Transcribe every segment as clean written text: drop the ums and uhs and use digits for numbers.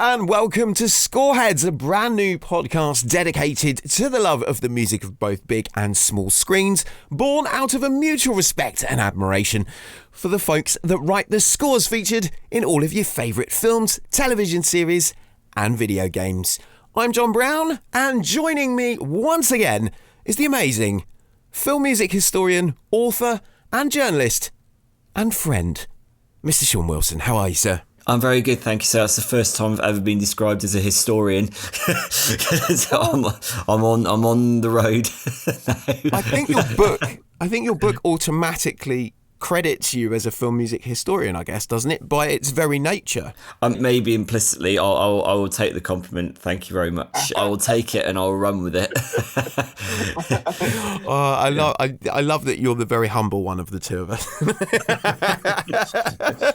and welcome to Scoreheads, a brand new podcast dedicated to the love of the music of both big and small screens, born out of a mutual respect and admiration for the folks that write the scores featured in all of your favourite films, television series and video games. I'm Jon Brown, and joining me once again is the amazing film music historian, author and journalist and friend, Mr. Sean Wilson. How are you, sir? I'm very good, thank you, sir. It's the first time I've ever been described as a historian. So I'm on the road now. I think your book automatically credits you as a film music historian, I guess, doesn't it? By its very nature. Maybe implicitly, I will take the compliment. Thank you very much. I will take it and I'll run with it. I love that you're the very humble one of the two of us.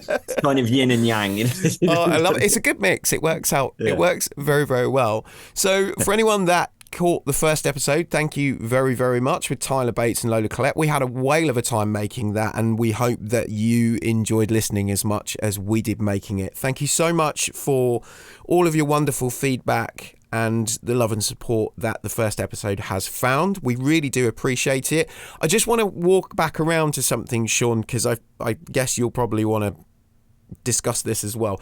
It's kind of yin and yang. I love it. It's a good mix. It works out. Yeah. It works very, very well. So for anyone that caught the first episode, thank you very, very much, with Tyler Bates and Lola Collette. We had a whale of a time making that, and we hope that you enjoyed listening as much as we did making it. Thank you so much for all of your wonderful feedback and the love and support that the first episode has found. We really do appreciate it. I just want to walk back around to something, Sean, because I guess you'll probably want to discuss this as well.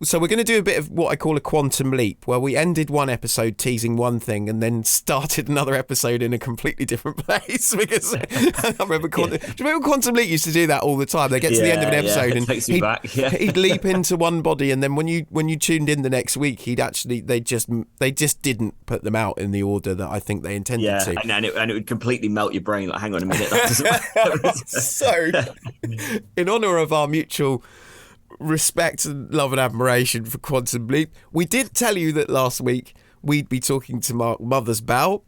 So we're going to do a bit of what I call a quantum leap, where we ended one episode teasing one thing and then started another episode in a completely different place. Because I remember, do you remember Quantum Leap used to do that all the time? They get to the end of an episode and he'd leap into one body, and then when you tuned in the next week, they just didn't put them out in the order that I think they intended to. And it would completely melt your brain. Like, hang on a minute. So, in honour of our mutual respect and love and admiration for Quantum Leap, we did tell you that last week we'd be talking to Mark Mothersbaugh,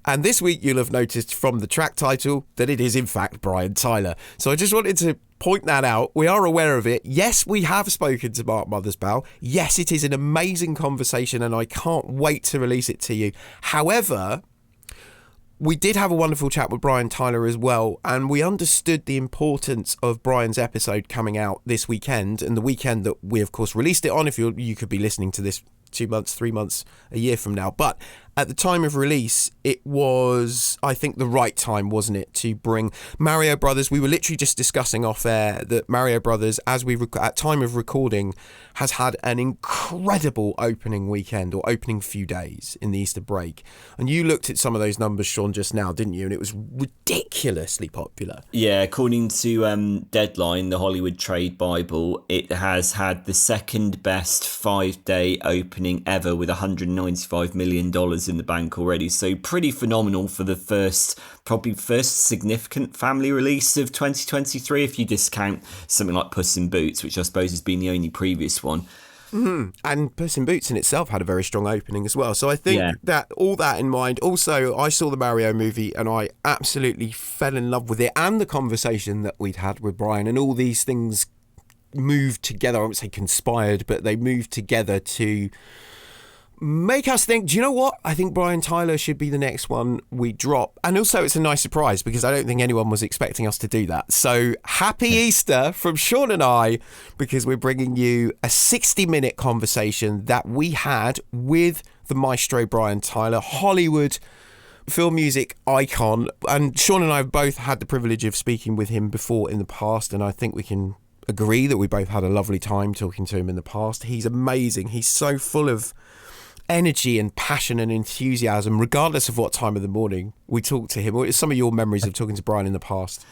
and this week you'll have noticed from the track title that it is in fact Brian Tyler. So I just wanted to point that out. We are aware of it. Yes, we have spoken to Mark Mothersbaugh. Yes, it is an amazing conversation and I can't wait to release it to you. However, we did have a wonderful chat with Brian Tyler as well, and we understood the importance of Brian's episode coming out this weekend, and the weekend that we, of course, released it on. If you could be listening to this 2 months, 3 months, a year from now. But at the time of release, it was, I think, the right time, wasn't it, to bring Mario Brothers. We were literally just discussing off air that Mario Brothers, at time of recording, has had an incredible opening weekend, or opening few days in the Easter break. And you looked at some of those numbers, Sean, just now, didn't you? And it was ridiculously popular. Yeah, according to Deadline, the Hollywood Trade Bible, it has had the second best 5-day opening ever, with $195 million in the bank already. So pretty phenomenal for the first significant family release of 2023, if you discount something like Puss in Boots, which I suppose has been the only previous one. Mm-hmm. And Puss in Boots in itself had a very strong opening as well. So I think that all that in mind, also I saw the Mario movie and I absolutely fell in love with it, and the conversation that we'd had with Brian, and all these things moved together. I won't say conspired, but they moved together to make us think, do you know what? I think Brian Tyler should be the next one we drop. And also it's a nice surprise, because I don't think anyone was expecting us to do that. So happy Easter from Sean and I, because we're bringing you a 60-minute conversation that we had with the maestro Brian Tyler, Hollywood film music icon. And Sean and I have both had the privilege of speaking with him before in the past, and I think we can agree that we both had a lovely time talking to him in the past. He's amazing. He's so full of energy and passion and enthusiasm, regardless of what time of the morning we talk to him. What are some of your memories of talking to Brian in the past?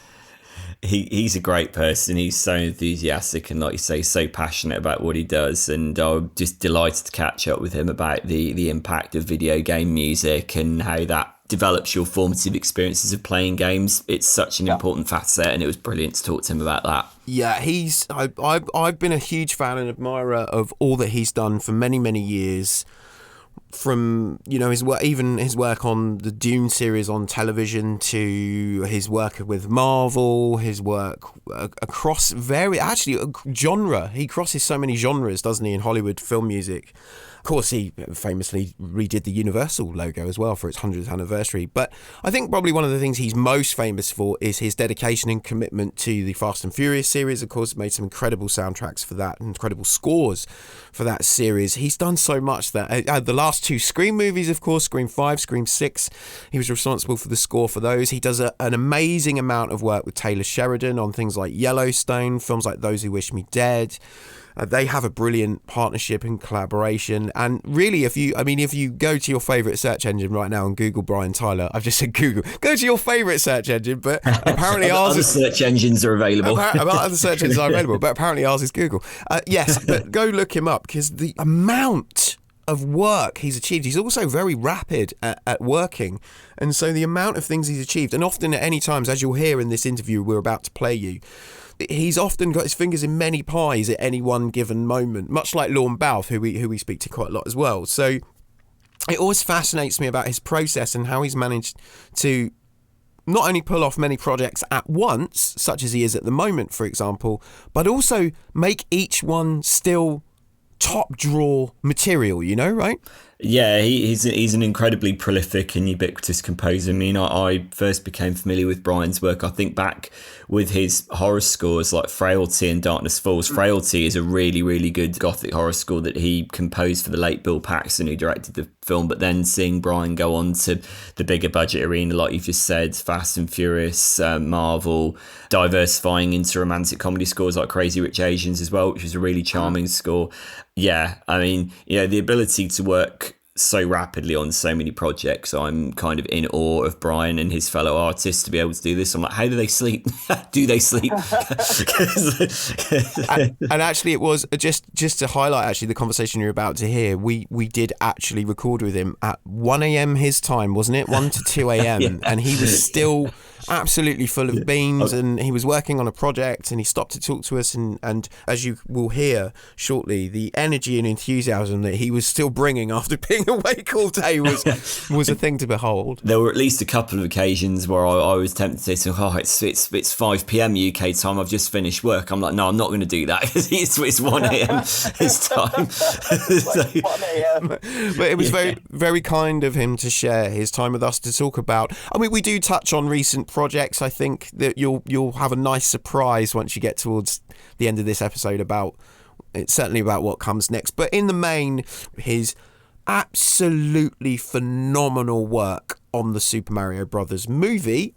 He's a great person. He's so enthusiastic and, like you say, so passionate about what he does. And I'm just delighted to catch up with him about the impact of video game music and how that develops your formative experiences of playing games. It's such an important facet, and it was brilliant to talk to him about that. Yeah, I've been a huge fan and admirer of all that he's done for many, many years, from his work, even his work on the Dune series on television, to his work with Marvel, his work across genre. He crosses so many genres, doesn't he, in Hollywood film music. Of course, he famously redid the Universal logo as well for its 100th anniversary. But I think probably one of the things he's most famous for is his dedication and commitment to the Fast and Furious series. Of course, made some incredible soundtracks for that, incredible scores for that series. He's done so much that the last 2 Scream movies, of course, Scream 5, Scream 6, he was responsible for the score for those. He does an amazing amount of work with Taylor Sheridan on things like Yellowstone, films like Those Who Wish Me Dead. They have a brilliant partnership and collaboration. And really, if you go to your favourite search engine right now and Google Brian Tyler, I've just said Google, go to your favourite search engine, but apparently ours is... Other search engines are available. Other search engines are available, but apparently ours is Google. Yes, but go look him up, because the amount of work he's achieved. He's also very rapid at working. And so the amount of things he's achieved, and often at any times, as you'll hear in this interview we're about to play you, he's often got his fingers in many pies at any one given moment, much like Lorne Balfe, who we speak to quite a lot as well. So it always fascinates me about his process and how he's managed to not only pull off many projects at once, such as he is at the moment, for example, but also make each one still top drawer material, right? Yeah, he's an incredibly prolific and ubiquitous composer. I mean, I first became familiar with Brian's work, I think, back with his horror scores like Frailty and Darkness Falls. Frailty is a really, really good gothic horror score that he composed for the late Bill Paxton, who directed the film. But then seeing Brian go on to the bigger budget arena, like you've just said, Fast and Furious, Marvel, diversifying into romantic comedy scores like Crazy Rich Asians as well, which was a really charming score. Yeah, I mean, the ability to work so rapidly on so many projects, I'm kind of in awe of Brian and his fellow artists to be able to do this. I'm like, how do they sleep? Do they sleep? and actually, it was just to highlight actually the conversation you're about to hear. We did actually record with him at 1 a.m. his time, wasn't it? 1 to 2 a.m. Yeah. And he was still absolutely full of beans, and he was working on a project, and he stopped to talk to us, and as you will hear shortly, the energy and enthusiasm that he was still bringing after being awake all day was a thing to behold. There were at least a couple of occasions where I was tempted to say, it's 5 p.m. UK time, I've just finished work. I'm like, no, I'm not going to do that. it's 1 a.m. his time. So, 1 a.m. But it was very, very kind of him to share his time with us to talk about. I mean, we do touch on recent projects. I think that you'll have a nice surprise once you get towards the end of this episode about what comes next. But in the main, his absolutely phenomenal work on the Super Mario Brothers movie,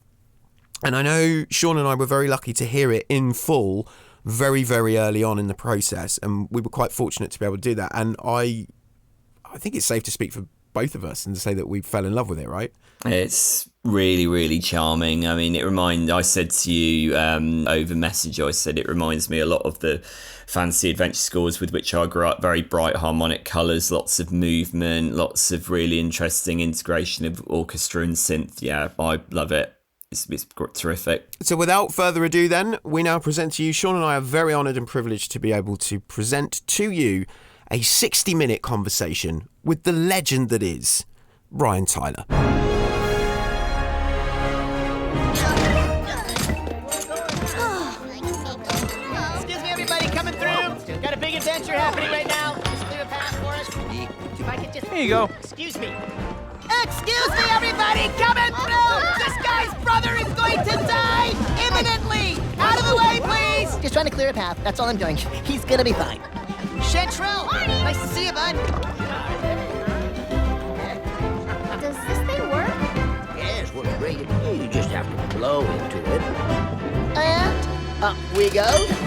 and I know Sean and I were very lucky to hear it in full very, very early on in the process, and we were quite fortunate to be able to do that. And I think it's safe to speak for both of us and to say that we fell in love with it, right? It's really, really charming. I mean, I said to you over message, I said it reminds me a lot of the fantasy adventure scores with which I grew up. Very bright harmonic colours, lots of movement, lots of really interesting integration of orchestra and synth. Yeah, I love it. It's terrific. So without further ado then, we now present to you, Sean and I are very honoured and privileged to be able to present to you a 60-minute conversation with the legend that is Brian Tyler. Excuse me, everybody, coming through. Got a big adventure happening right now. Just clear a path for us. If I could just... Here you go. Excuse me. Excuse me, everybody, coming through. This guy's brother is going to die imminently. Out of the way, please. Just trying to clear a path. That's all I'm doing. He's gonna be fine. Chantrell, nice to see you, bud. Does this thing work? Yes, works great. You just have to blow into it. And up we go.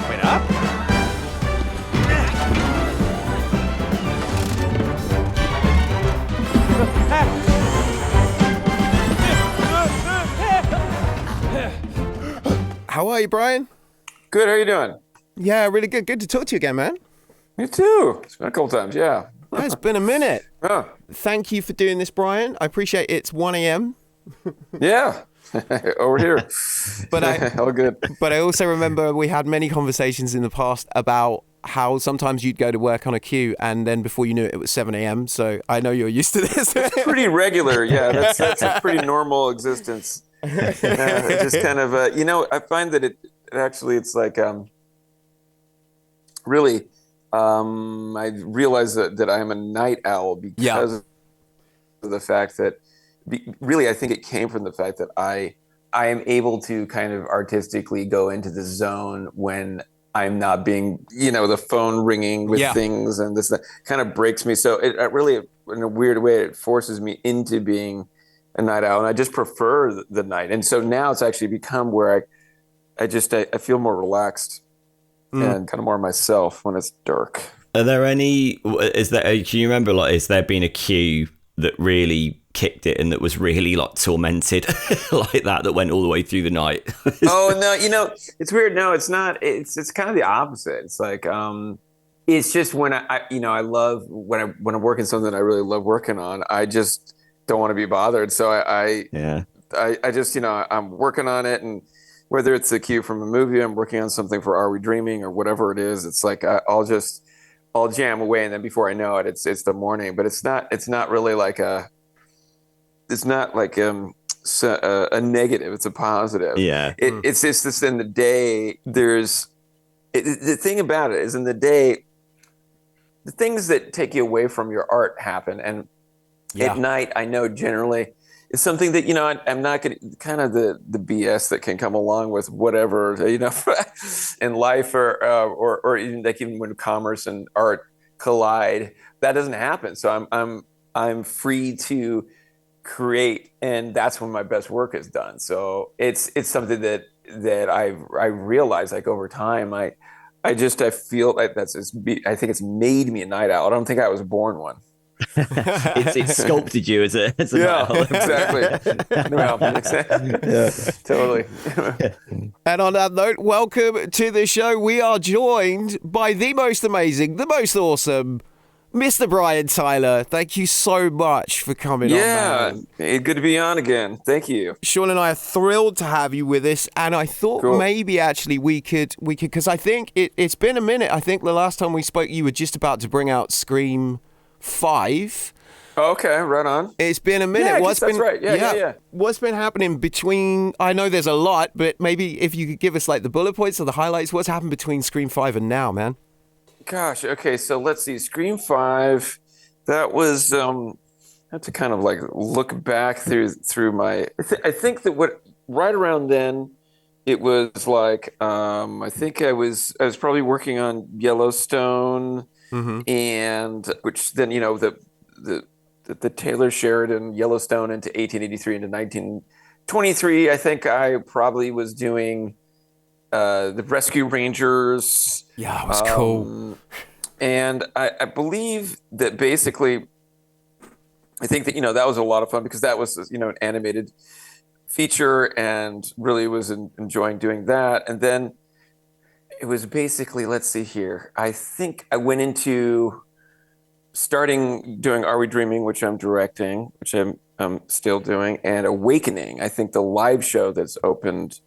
Wait, up? How are you, Brian? Good, how you doing? Yeah, really good. Good to talk to you again, man. Me too. It's been a couple times, yeah. It's been a minute. Yeah. Thank you for doing this, Brian. I appreciate it's 1 a.m. Yeah. Over here. But all good. But I also remember we had many conversations in the past about how sometimes you'd go to work on a queue and then before you knew it, it was 7 a.m. So I know you're used to this. Pretty regular, yeah. That's a pretty normal existence. Just kind of, I find that it's like really. I realize that I am a night owl because of the fact that, really, I think it came from the fact that I am able to kind of artistically go into the zone when I'm not being, the phone ringing with things, and that kind of breaks me. So it really, in a weird way, it forces me into being a night owl, and I just prefer the night. And so now it's actually become where I feel more relaxed and kind of more myself when it's dark. Can you remember, like, is there been a cue that really kicked it and that was really like tormented like that went all the way through the night? Oh no, it's weird. No, it's not. It's kind of the opposite. It's like it's just when I love when I'm working something I really love working on, I just don't want to be bothered. So I just I'm working on it, and whether it's a cue from a movie, I'm working on something for Are We Dreaming or whatever it is, it's like I'll jam away, and then before I know it, it's the morning. But it's not really like a negative. It's a positive. Yeah. It's just this in the day. The thing about it is, in the day, the things that take you away from your art happen, and at night, I know generally it's something that I'm not going to, kind of the BS that can come along with whatever in life, or even like even when commerce and art collide, that doesn't happen. So I'm free to create, and that's when my best work is done. So it's something that I realize, like, over time, I feel like I think it's made me a night owl. I don't think I was born one. It's sculpted you as a night owl. Exactly. Yeah, totally. And on that note, welcome to the show. We are joined by the most amazing, the most awesome Mr. Brian Tyler. Thank you so much for coming on. Yeah, good to be on again. Thank you. Sean and I are thrilled to have you with us, and I thought maybe actually we could because I think it's been a minute. I think the last time we spoke, you were just about to bring out Scream 5. Okay, right on. It's been a minute. Yeah, that's right. Yeah. What's been happening between? I know there's a lot, but maybe if you could give us like the bullet points or the highlights. What's happened between Scream 5 and now, man? Gosh. Okay. So let's see. Scream 5. That was. I have to kind of like look back through my. I think that right around then, it was like. I think I was probably working on Yellowstone. Mm-hmm. And which then the Taylor Sheridan Yellowstone into 1883 into 1923. I think I probably was doing the Rescue Rangers. Yeah, it was cool. And I believe that basically, I think that that was a lot of fun because that was an animated feature, and really was enjoying doing that. And then it was basically, let's see here. I think I went into starting doing Are We Dreaming, which I'm directing, which I'm still doing, and Awakening. I think the live show that's opened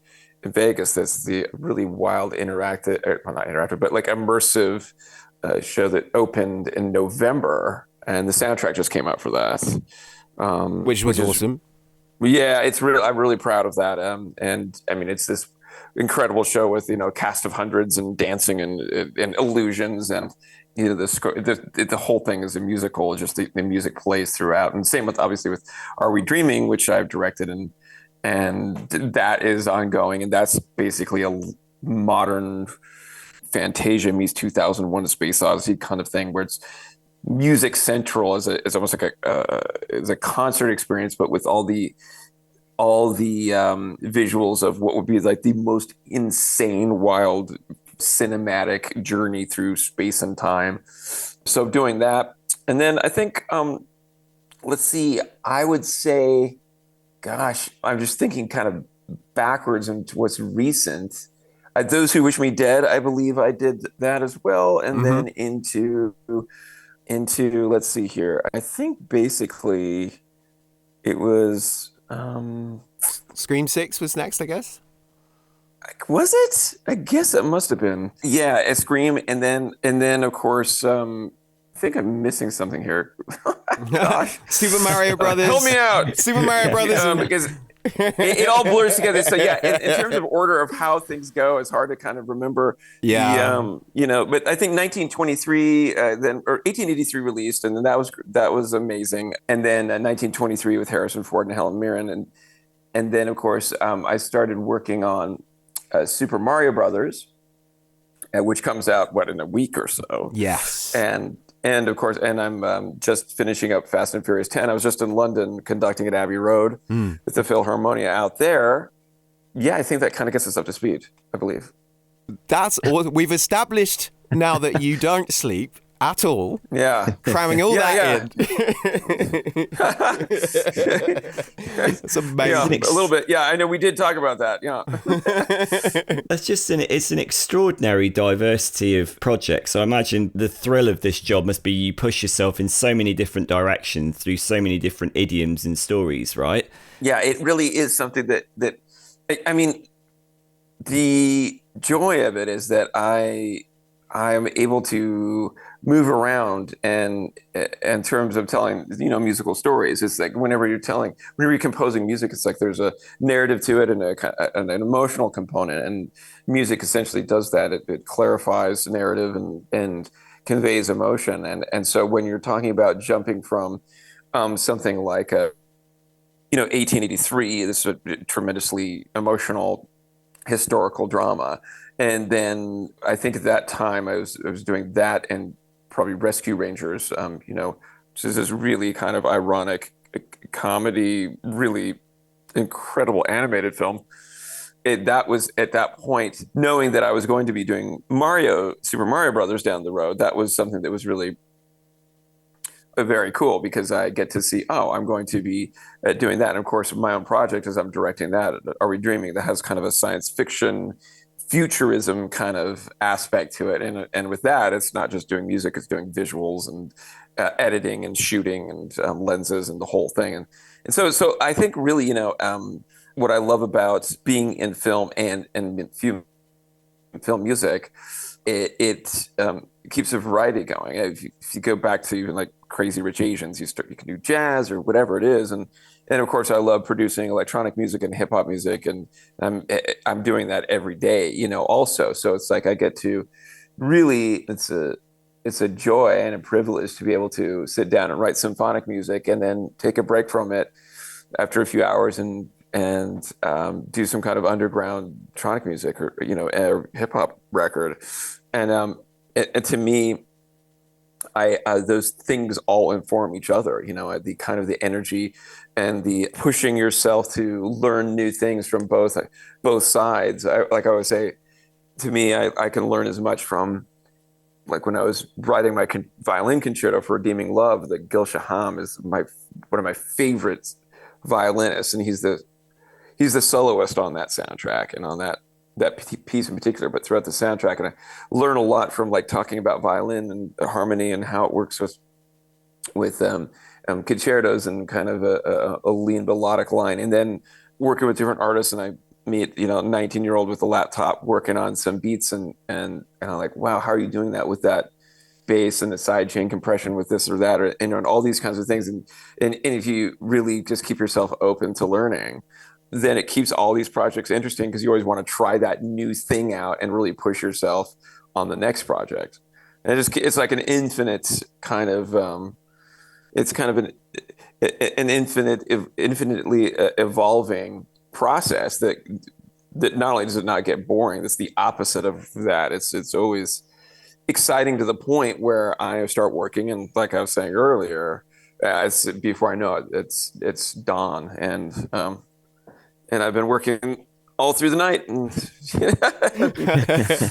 in Vegas, that's the really wild interactive, well, not interactive, but like immersive show that opened in November, and the soundtrack just came out for that. Which was awesome. Yeah, I'm really proud of that. And I mean, it's this incredible show with cast of hundreds and dancing and illusions, and the whole thing is a musical. Just the music plays throughout, and same with obviously with Are We Dreaming, which I've directed, and that is ongoing, and that's basically a modern Fantasia meets 2001: A Space Odyssey kind of thing, where it's music central as almost like a concert experience, but with all the visuals of what would be like the most insane, wild, cinematic journey through space and time. So doing that. And then I think, let's see, I would say, gosh, I'm just thinking kind of backwards into what's recent. Those Who Wish Me Dead, I believe I did that as well. And then into, let's see here. I think basically it was... Scream 6 was next, I guess. Was it? I guess it must have been. Yeah, a Scream, and then of course, I think I'm missing something here. Gosh, Super Mario Brothers. help me out. Super Mario Brothers. Because it all blurs together. So yeah, in terms of order of how things go, it's hard to kind of remember. Yeah. But I think 1923, then or 1883 released, and then that was amazing. And then 1923 with Harrison Ford and Helen Mirren, and then of course I started working on Super Mario Brothers, which comes out in a week or so. Yes. And of course, and I'm just finishing up Fast and Furious 10. I was just in London conducting at Abbey Road with the Philharmonia out there. Yeah, I think that kind of gets us up to speed, I believe. That's all. We've established now that you don't sleep at all. Yeah. Cramming all that in. It's amazing. Yeah, a little bit. Yeah, I know we did talk about that. Yeah. That's just it's an extraordinary diversity of projects. I imagine the thrill of this job must be you push yourself in so many different directions through so many different idioms and stories, right? Yeah, it really is something that I mean, the joy of it is that I'm able to move around and in terms of telling musical stories. It's like whenever you're composing music, it's like there's a narrative to it and an emotional component, and music essentially does that. It clarifies narrative and conveys emotion, and so when you're talking about jumping from something like 1883, this is a tremendously emotional historical drama. And then I think at that time I was doing that and probably Rescue Rangers, which is this really kind of ironic comedy, really incredible animated film. That was at that point, knowing that I was going to be doing Super Mario Brothers down the road, that was something that was really very cool because I get to see, I'm going to be doing that. And of course, my own project as I'm directing that, Are We Dreaming? That has kind of a science fiction futurism kind of aspect to it. And with that, it's not just doing music, it's doing visuals and editing and shooting and lenses and the whole thing. And so I think really, what I love about being in film and in film music, it keeps a variety going. If you go back to even like Crazy Rich Asians, you can do jazz or whatever it is, and of course I love producing electronic music and hip hop music, and I'm doing that every day, also. So it's like I get to really, it's a joy and a privilege to be able to sit down and write symphonic music and then take a break from it after a few hours and do some kind of underground electronic music or a hip hop record, and to me, those things all inform each other. The kind of the energy and the pushing yourself to learn new things from both sides. Like I always say, to me, I can learn as much from, like when I was writing my violin concerto for Redeeming Love, that Gil Shaham is one of my favorite violinists, and he's the soloist on that soundtrack and on that piece in particular, but throughout the soundtrack. And I learn a lot from like talking about violin and harmony and how it works with concertos and kind of a lean melodic line. And then working with different artists, and I meet a 19-year-old with a laptop working on some beats, and I'm like, wow, how are you doing that with that bass and the side chain compression with this or that, and all these kinds of things. And if you really just keep yourself open to learning, then it keeps all these projects interesting because you always want to try that new thing out and really push yourself on the next project. And it's like an infinite kind of, it's kind of an infinitely evolving process that not only does it not get boring, it's the opposite of that. It's always exciting to the point where I start working, and like I was saying earlier, before I know it, it's dawn, and I've been working all through the night, and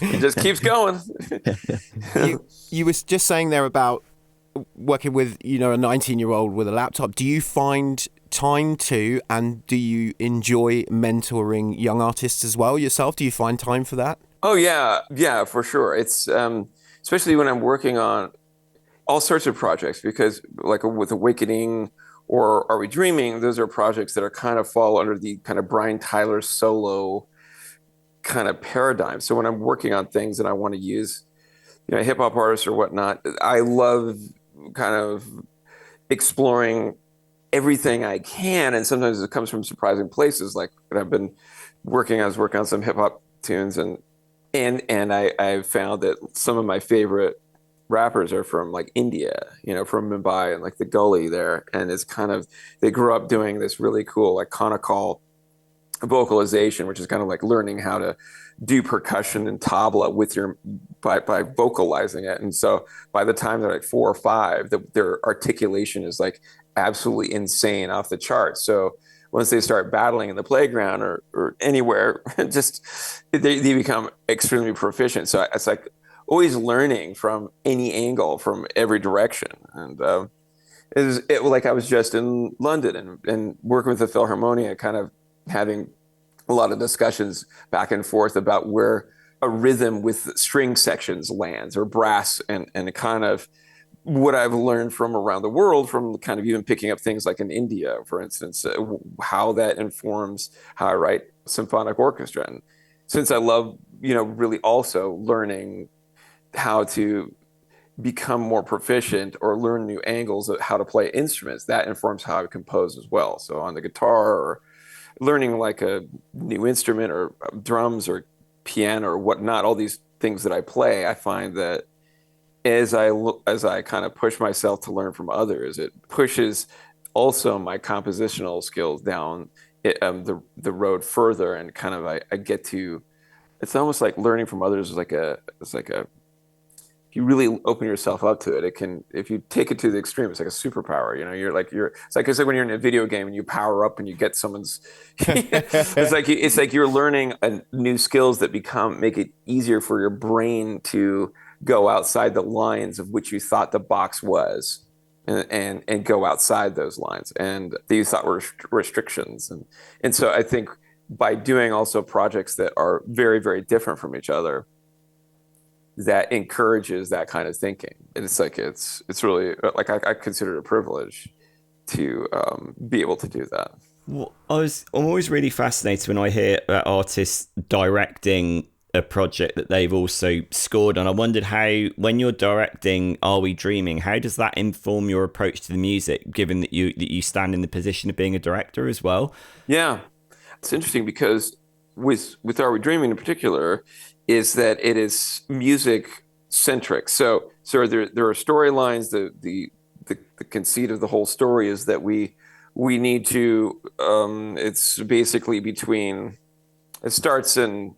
it just keeps going. You were just saying there about working with, a 19-year-old with a laptop. Do you find time to, and do you enjoy mentoring young artists as well yourself? Do you find time for that? Oh, yeah, for sure. It's especially when I'm working on all sorts of projects, because like with Awakening or Are We Dreaming, those are projects that are kind of fall under the kind of Brian Tyler solo kind of paradigm. So when I'm working on things and I want to use, hip hop artists or whatnot, I love kind of exploring everything I can. And sometimes it comes from surprising places. Like when I was working on some hip hop tunes and I found that some of my favorite rappers are from like India, from Mumbai and like the gully there. And it's kind of, they grew up doing this really cool, like conical vocalization, which is kind of like learning how to do percussion and tabla with by vocalizing it. And so by the time they're like 4 or 5, their articulation is like absolutely insane, off the charts. So once they start battling in the playground or anywhere, just they become extremely proficient. So it's like always learning from any angle, from every direction. And like I was just in London and working with the Philharmonia, kind of having a lot of discussions back and forth about where a rhythm with string sections lands, or brass, and kind of what I've learned from around the world, from kind of even picking up things like in India, for instance, how that informs how I write symphonic orchestra. And since I love, really also learning how to become more proficient or learn new angles of how to play instruments, that informs how I compose as well. So on the guitar, or learning like a new instrument, or drums or piano or whatnot, all these things that I play, I find that as I kind of push myself to learn from others, it pushes also my compositional skills down the road further, and kind of I get to, it's almost like learning from others is like if you really open yourself up to it, it can, if you take it to the extreme, it's like a superpower. It's like I said, when you're in a video game and you power up and you get someone's, it's like you're learning new skills that make it easier for your brain to go outside the lines of which you thought the box was, and go outside those lines and that you thought were restrictions. And so I think by doing also projects that are very, very different from each other, that encourages that kind of thinking. And it's like, it's really like, I consider it a privilege to be able to do that. Well, I'm always really fascinated when I hear artists directing a project that they've also scored on. I wondered how, when you're directing Are We Dreaming, how does that inform your approach to the music, given that you stand in the position of being a director as well? Yeah, it's interesting because with Are We Dreaming in particular, is that it is music centric. So there are storylines. The conceit of the whole story is that we need to. It's basically it starts in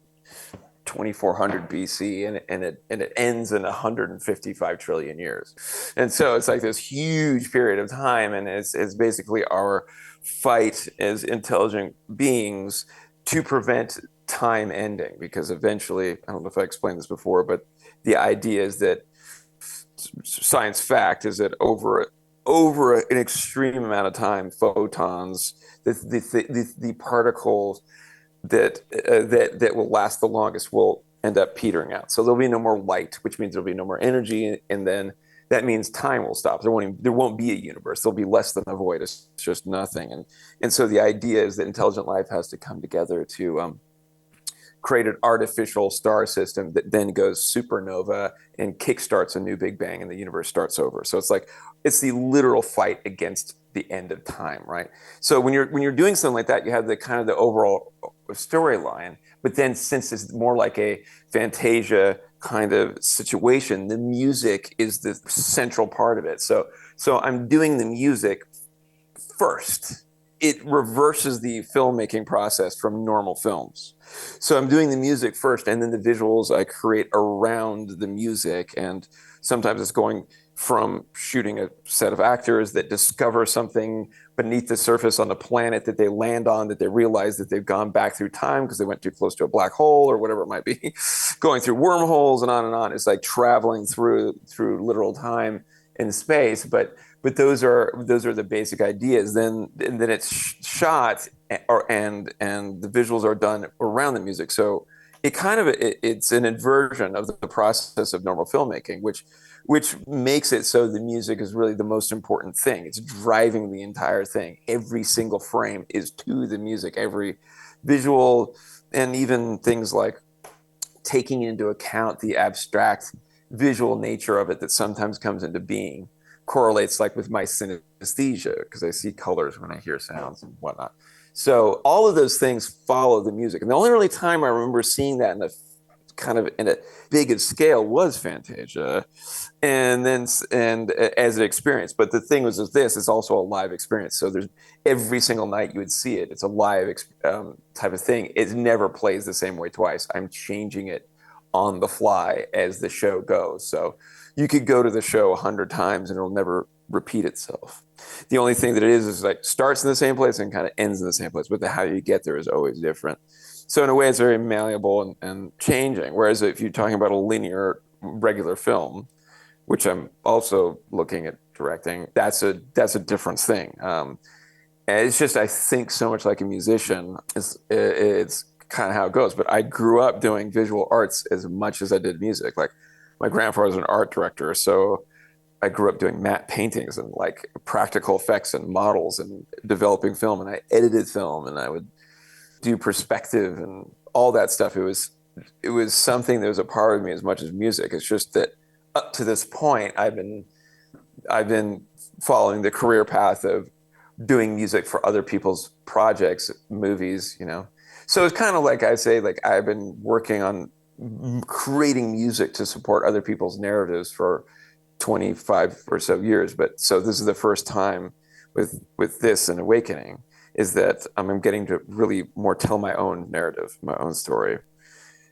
2400 BC and it ends in 155 trillion years, and so it's like this huge period of time, and it's basically our fight as intelligent beings to prevent time ending, because eventually, I don't know if I explained this before, but the idea is that science fact is that over an extreme amount of time, photons, the particles that will last the longest will end up petering out. So there'll be no more light, which means there'll be no more energy, and then that means time will stop. There won't be a universe. There'll be less than a void. It's just nothing. And so the idea is that intelligent life has to come together to create an artificial star system that then goes supernova and kickstarts a new Big Bang, and the universe starts over. So it's the literal fight against the end of time, right? So when you're doing something like that, you have the kind of the overall storyline, but then since it's more like a Fantasia kind of situation, the music is the central part of it. So I'm doing the music first. It reverses the filmmaking process from normal films. So I'm doing the music first, and then the visuals I create around the music. And sometimes it's going from shooting a set of actors that discover something beneath the surface on the planet that they land on, that they realize that they've gone back through time because they went too close to a black hole or whatever it might be, going through wormholes and on and on. It's like traveling through literal time and space. But those are the basic ideas. Then it's shot, and the visuals are done around the music. So it's an inversion of the process of normal filmmaking, which makes it so the music is really the most important thing. It's driving the entire thing. Every single frame is to the music. Every visual and even things like taking into account the abstract visual nature of it that sometimes comes into being correlates like with my synesthesia, because I see colors when I hear sounds and whatnot. So all of those things follow the music. And the only really time I remember seeing that in a kind of in a big of scale was Fantasia, and as an experience. But the thing was with this, it's also a live experience. So there's every single night you would see it. It's a live type of thing. It never plays the same way twice. I'm changing it on the fly as the show goes. So you could go to the show 100 times and it'll never repeat itself. The only thing that it is like starts in the same place and kind of ends in the same place, but how you get there is always different. So in a way, it's very malleable and changing. Whereas if you're talking about a linear, regular film, which I'm also looking at directing, that's a different thing. And it's just, I think so much like a musician, it's kind of how it goes. But I grew up doing visual arts as much as I did music. Like my grandfather was an art director, so I grew up doing matte paintings and like practical effects and models and developing film, and I edited film, and I would do perspective and all that stuff. It was something that was a part of me as much as music. It's just that up to this point, I've been following the career path of doing music for other people's projects, movies, So it's kind of like I say, like I've been working on creating music to support other people's narratives for 25 or so years. But so this is the first time with this and Awakening, is that I'm getting to really more tell my own narrative, my own story,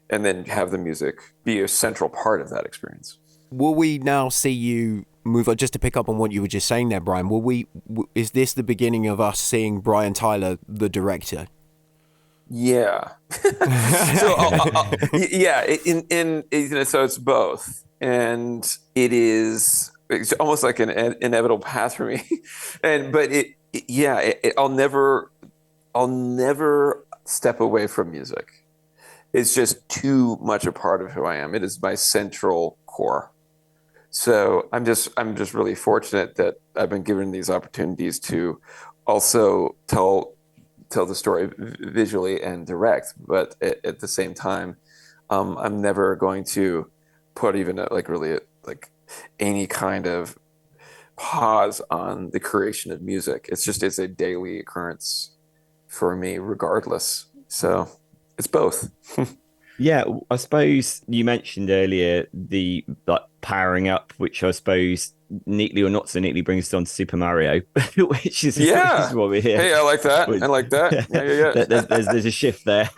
and then have the music be a central part of that experience. Will we now see you move on, just to pick up on what you were just saying there, Brian? Is this the beginning of us seeing Brian Tyler, the director? Yeah. So so it's both, and it's almost like an inevitable path for me. I'll never step away from music. It's just too much a part of who I am. It is my central core. So I'm just really fortunate that I've been given these opportunities to also tell the story visually and direct. But at the same time, I'm never going to put even any kind of pause on the creation of music. It's a daily occurrence for me, regardless. So it's both. Yeah, I suppose you mentioned earlier the powering up, which I suppose neatly or not so neatly brings us on to Super Mario, which is what we're here. Hey, I like that. I like that. Yeah. There's a shift there.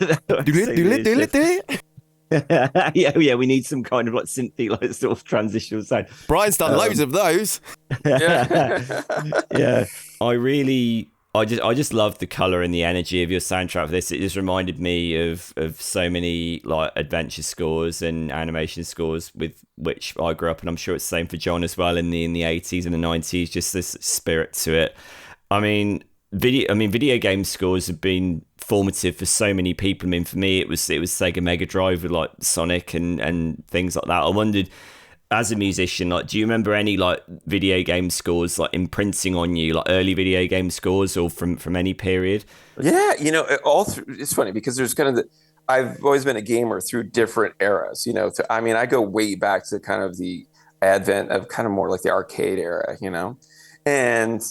Yeah, we need some kind of like synthy, like sort of transitional sound. Brian's done loads of those. Yeah. I just love the color and the energy of your soundtrack for this. It just reminded me of so many like adventure scores and animation scores with which I grew up, and I'm sure it's the same for Jon as well in the 80s and the 90s. Just this spirit to it. I mean, video game scores have been formative for so many people. I mean, for me, it was Sega Mega Drive with like Sonic and things like that. I wondered, as a musician, like, do you remember any like video game scores like imprinting on you, like early video game scores or from any period? Yeah, it's funny because there's kind of I've always been a gamer through different eras. I go way back to kind of the advent of kind of more like the arcade era, and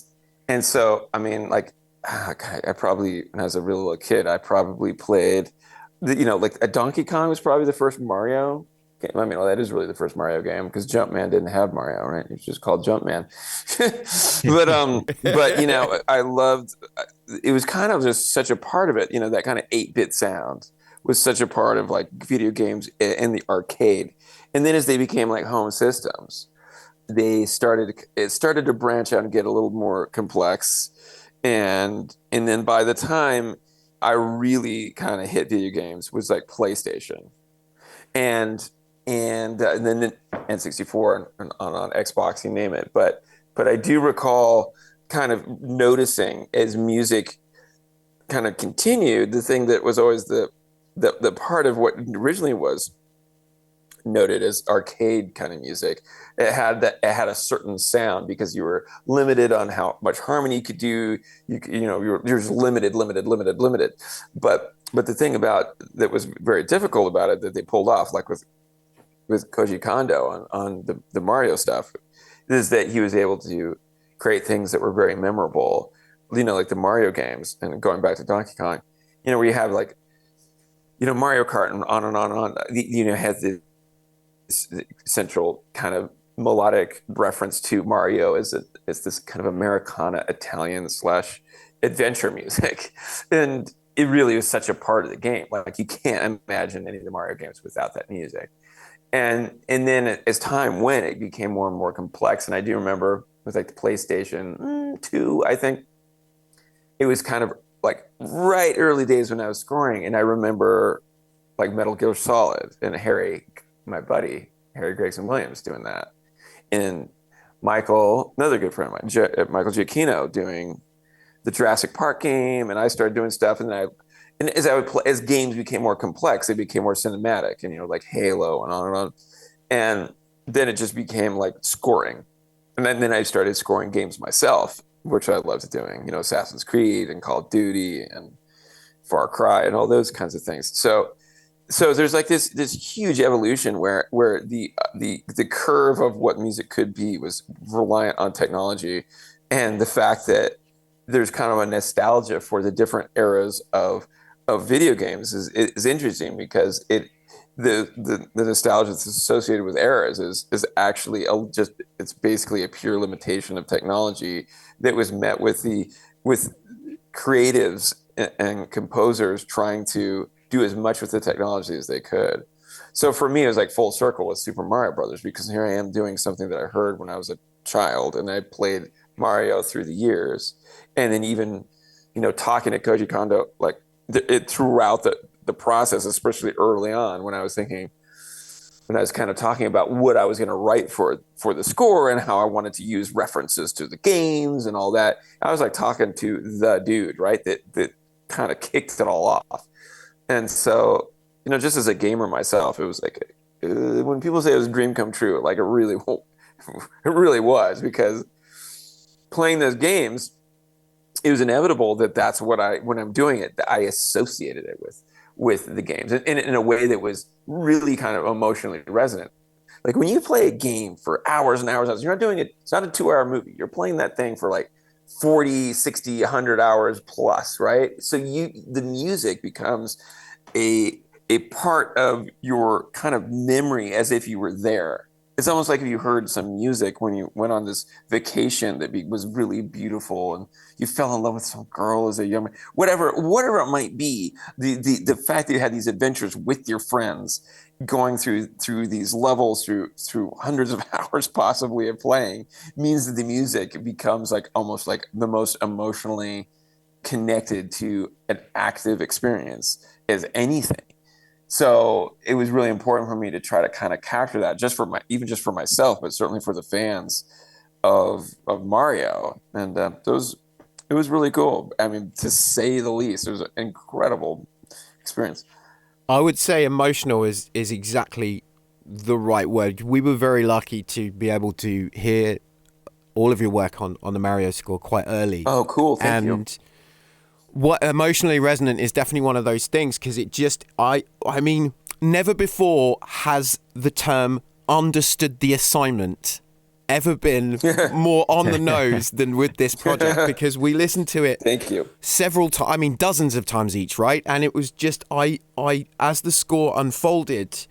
so I mean, like I probably, when I was a real little kid, I probably played, like a Donkey Kong was probably the first Mario game. I mean, well, that is really the first Mario game because Jumpman didn't have Mario, right? It was just called Jumpman. but I loved. It was kind of just such a part of it. That kind of 8-bit sound was such a part of like video games in the arcade. And then as they became like home systems, it started to branch out and get a little more complex. And then by the time I really kind of hit video games was like PlayStation, and then the N64 and on Xbox, you name it. But I do recall kind of noticing as music kind of continued, the thing that was always the part of what originally was noted as arcade kind of music. It had a certain sound because you were limited on how much harmony you could do. You were just limited. But but the thing that was very difficult about it that they pulled off, like with Koji Kondo on the Mario stuff, is that he was able to create things that were very memorable. Like the Mario games, and going back to Donkey Kong, where you have like, Mario Kart and on and on and on. Has this central kind of melodic reference to Mario as this kind of Americana Italian / adventure music, and it really was such a part of the game. Like you can't imagine any of the Mario games without that music. And then as time went, it became more and more complex. And I do remember with like the PlayStation 2, I think it was kind of like right early days when I was scoring. And I remember like Metal Gear Solid and my buddy, Harry Gregson Williams doing that. And Michael, another good friend of mine, Michael Giacchino doing the Jurassic Park game. And I started doing stuff. And as I would play, as games became more complex, they became more cinematic, and like Halo and on and on. And then it just became like scoring. And then I started scoring games myself, which I loved doing, Assassin's Creed and Call of Duty and Far Cry and all those kinds of things. So there's like this huge evolution where the curve of what music could be was reliant on technology, and the fact that there's kind of a nostalgia for the different eras of video games is interesting, because the nostalgia that's associated with eras is actually it's basically a pure limitation of technology that was met with creatives and composers trying to do as much with the technology as they could. So for me, it was like full circle with Super Mario Brothers, because here I am doing something that I heard when I was a child, and I played Mario through the years, and then even talking to Koji Kondo like throughout the process, especially early on when I was kind of talking about what I was going to write for the score and how I wanted to use references to the games and all that. I was like talking to the dude, right? That kind of kicked it all off. And so, just as a gamer myself, it was like, when people say it was a dream come true, like it really was, because playing those games, it was inevitable that's what when I'm doing it, that I associated it with the games in a way that was really kind of emotionally resonant. Like when you play a game for hours and hours, you're not doing it. It's not a 2-hour movie. You're playing that thing for like 40, 60, 100 hours plus, right? So the music becomes a part of your kind of memory, as if you were there. It's almost like if you heard some music when you went on this vacation that was really beautiful, and you fell in love with some girl as a young man, whatever it might be. The fact that you had these adventures with your friends, going through these levels through hundreds of hours possibly of playing, means that the music becomes like almost like the most emotionally connected to an active experience as anything. So it was really important for me to try to kind of capture that, even just for myself, but certainly for the fans of Mario. And it was really cool. I mean, to say the least, it was an incredible experience. I would say emotional is exactly the right word. We were very lucky to be able to hear all of your work on the Mario score quite early. Oh, cool. Thank you. What emotionally resonant is definitely one of those things, because it just, I mean, never before has the term understood the assignment ever been more on the nose than with this project, because we listened to it several times, I mean dozens of times each, right? And it was just, I as the score unfolded,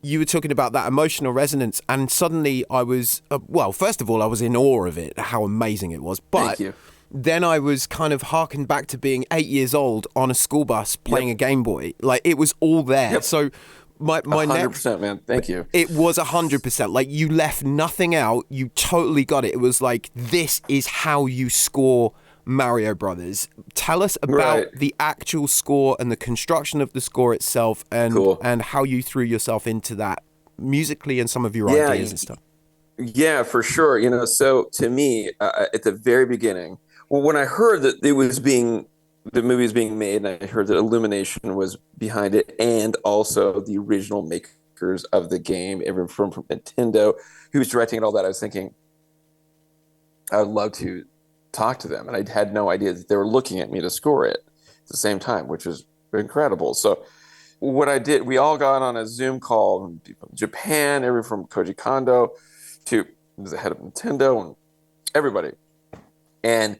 you were talking about that emotional resonance, and suddenly I was, well, first of all, I was in awe of it, how amazing it was. But then I was kind of harkened back to being 8 years old on a school bus playing a Game Boy. Like, it was all there. So my 100%, man. Thank you. It was 100%. Like, you left nothing out. You totally got it. It was like, this is how you score Mario Brothers. Tell us about the actual score and the construction of the score itself, and how you threw yourself into that musically and some of your ideas and stuff. Yeah, for sure. So to me, at the very beginning, when I heard that the movie was being made, and I heard that Illumination was behind it, and also the original makers of the game, everyone from Nintendo, who was directing and all that, I was thinking, I would love to talk to them. And I had no idea that they were looking at me to score it at the same time, which was incredible. So what I did, we all got on a Zoom call from people in Japan, everyone from Koji Kondo to the head of Nintendo and everybody, and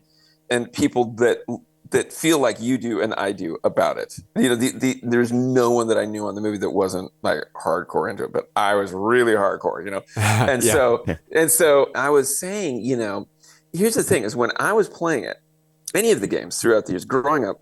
people that feel like you do and I do about it. You know, there's no one that I knew on the movie that wasn't like hardcore into it, but I was really hardcore, you know. And so I was saying, you know, here's the thing: is when I was playing it, any of the games throughout the years growing up,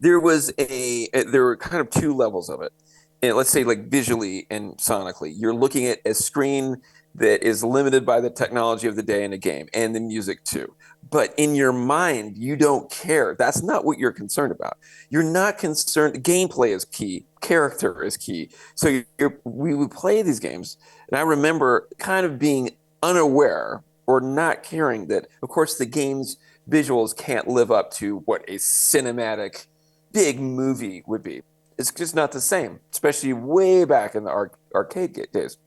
there were kind of two levels of it. And let's say like visually and sonically, you're looking at a screen that is limited by the technology of the day in a game and the music too. But in your mind, you don't care. That's not what you're concerned about. You're not concerned. Gameplay is key. Character is key. So we would play these games. And I remember kind of being unaware or not caring that, of course, the game's visuals can't live up to what a cinematic big movie would be. It's just not the same, especially way back in the arcade days.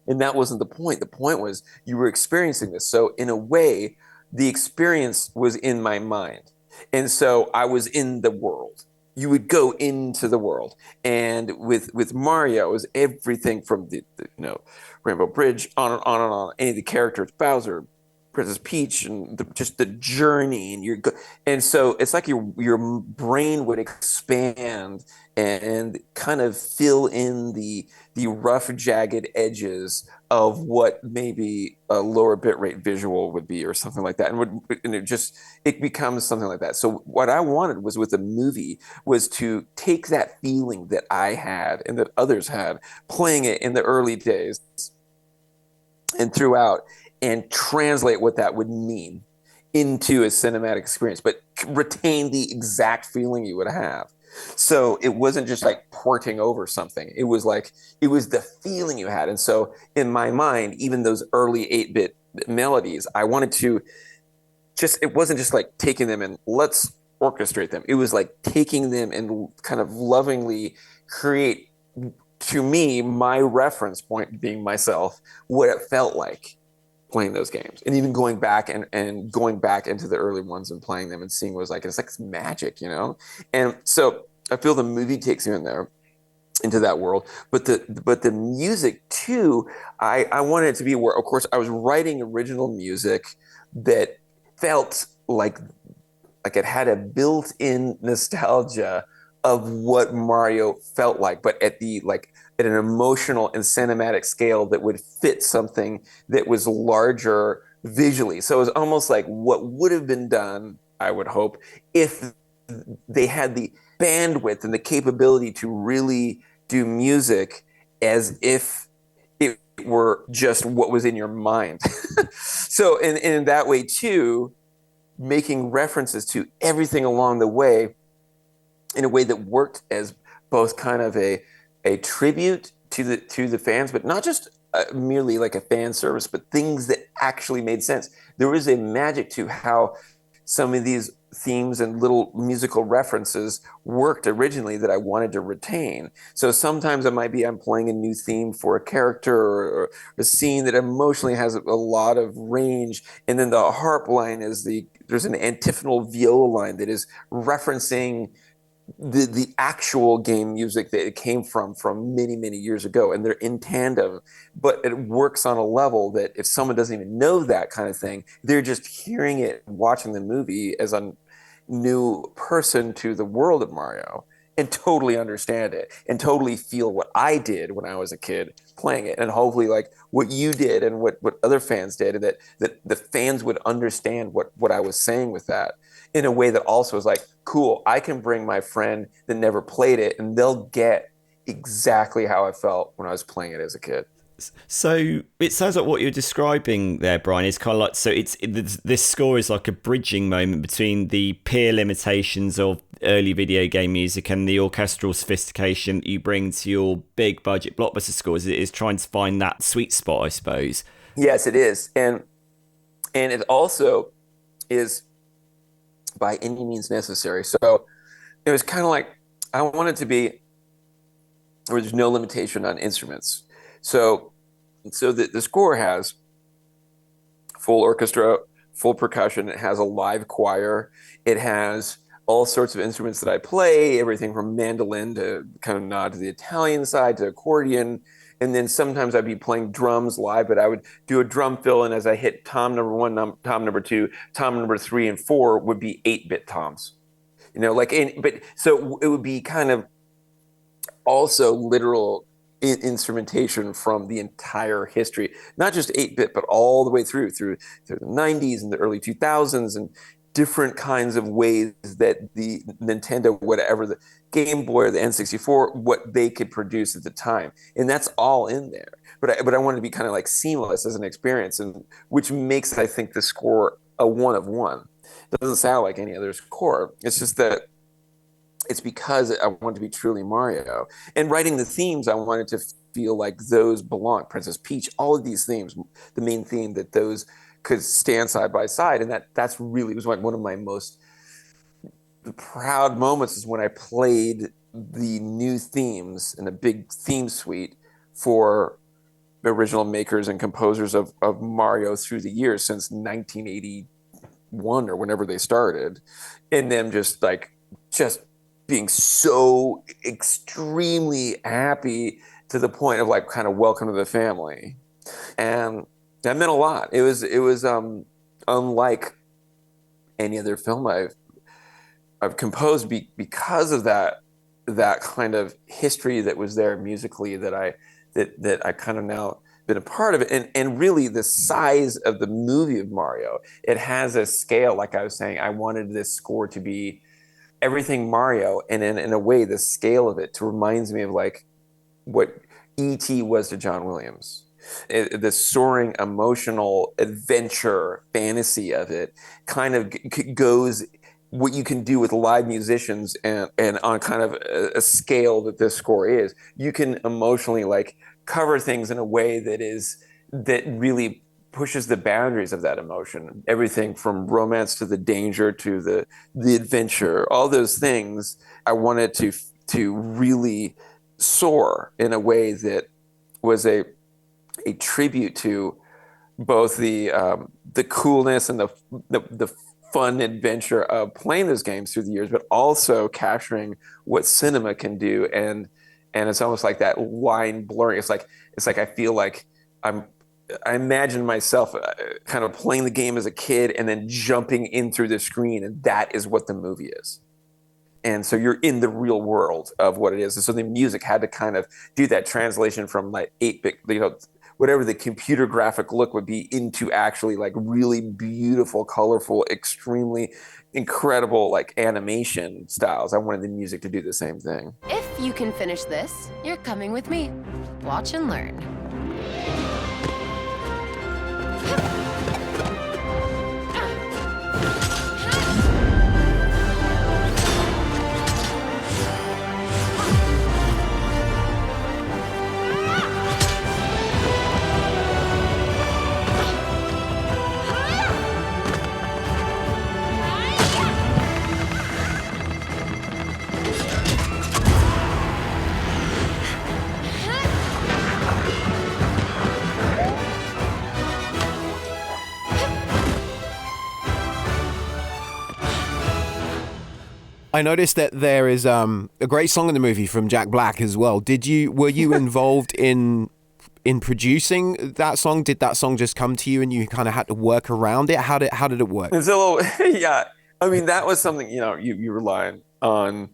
And that wasn't the point. The point was you were experiencing this. So in a way, the experience was in my mind. And so I was in the world. You would go into the world. And with Mario, it was everything from the Rainbow Bridge, on and on and on. Any of the characters, Bowser, Princess Peach, and just the journey, and so it's like your brain would expand and kind of fill in the rough, jagged edges of what maybe a lower bitrate visual would be, or something like that, and it becomes something like that. So what I wanted was with the movie was to take that feeling that I had and that others had playing it in the early days and throughout, and translate what that would mean into a cinematic experience, but retain the exact feeling you would have. So it wasn't just like porting over something. It was the feeling you had. And so in my mind, even those early 8-bit melodies, I wanted to it wasn't just like taking them and let's orchestrate them. It was like taking them and kind of lovingly create, to me, my reference point being myself, what it felt like playing those games, and even going back and going back into the early ones and playing them and seeing what it was like. And it's like it's magic, you know? And so I feel the movie takes you in there into that world, but the music too, I wanted it to be where, of course, I was writing original music that felt like it had a built-in nostalgia of what Mario felt like, but at an emotional and cinematic scale that would fit something that was larger visually. So it was almost like what would have been done, I would hope, if they had the bandwidth and the capability to really do music as if it were just what was in your mind. So in that way too, making references to everything along the way in a way that worked as both kind of a tribute to the fans, but not just merely like a fan service, but things that actually made sense. There was a magic to how some of these themes and little musical references worked originally that I wanted to retain. So sometimes it might be I'm playing a new theme for a character or a scene that emotionally has a lot of range, and then the harp line there's an antiphonal viola line that is referencing the actual game music that it came from many, many years ago, and they're in tandem, but it works on a level that if someone doesn't even know that kind of thing, they're just hearing it, watching the movie as a new person to the world of Mario, and totally understand it and totally feel what I did when I was a kid playing it, and hopefully like what you did and what other fans did, and that the fans would understand what I was saying with that in a way that also is like, cool, I can bring my friend that never played it and they'll get exactly how I felt when I was playing it as a kid. So it sounds like what you're describing there, Brian, is kind of like, so this score is like a bridging moment between the peer limitations of early video game music and the orchestral sophistication that you bring to your big budget blockbuster scores. It is trying to find that sweet spot, I suppose. Yes, it is. And it also is by any means necessary. So it was kind of like, I wanted to be where there's no limitation on instruments. So the score has full orchestra, full percussion. It has a live choir. It has all sorts of instruments that I play, everything from mandolin to kind of nod to the Italian side to accordion. And then sometimes I'd be playing drums live, but I would do a drum fill, and as I hit tom number 1, tom number 2, tom number 3 and 4 would be 8-bit toms. But so it would be kind of also literal instrumentation from the entire history, not just 8-bit, but all the way through the 90s and the early 2000s, and different kinds of ways that the Nintendo, whatever, the Game Boy or the N64, what they could produce at the time. And that's all in there. But I wanted to be kind of like seamless as an experience, and which makes, I think, the score a one of one. It doesn't sound like any other score. It's just that it's because I wanted to be truly Mario. And writing the themes, I wanted to feel like those belong. Princess Peach, all of these themes, the main theme, that those could stand side by side. And that's really was like one of my most proud moments, is when I played the new themes in a big theme suite for the original makers and composers of Mario through the years since 1981 or whenever they started. And them just being so extremely happy, to the point of like kind of welcome to the family. And that meant a lot. It was unlike any other film I've composed because of that kind of history that was there musically, that I kind of now been a part of it. And really the size of the movie of Mario, it has a scale. Like I was saying, I wanted this score to be everything Mario, and in a way, the scale of it reminds me of like what E.T. was to John Williams. The soaring emotional adventure fantasy of it kind of goes what you can do with live musicians, and on kind of a scale that this score is. You can emotionally like cover things in a way that really pushes the boundaries of that emotion. Everything from romance to the danger to the adventure, all those things I wanted to really soar in a way that was a tribute to both the coolness and the fun adventure of playing those games through the years, but also capturing what cinema can do. And it's almost like that line blurring. It's like I feel like I imagine myself kind of playing the game as a kid and then jumping in through the screen, and that is what the movie is. And so you're in the real world of what it is. And so the music had to kind of do that translation from like 8-bit, whatever the computer graphic look would be, into actually like really beautiful, colorful, extremely incredible like animation styles. I wanted the music to do the same thing. If you can finish this, you're coming with me. Watch and learn. I noticed that there is a great song in the movie from Jack Black as well. Were you involved in producing that song? Did that song just come to you and you kind of had to work around it? How did it work? It's a little, yeah. I mean, that was something, you rely on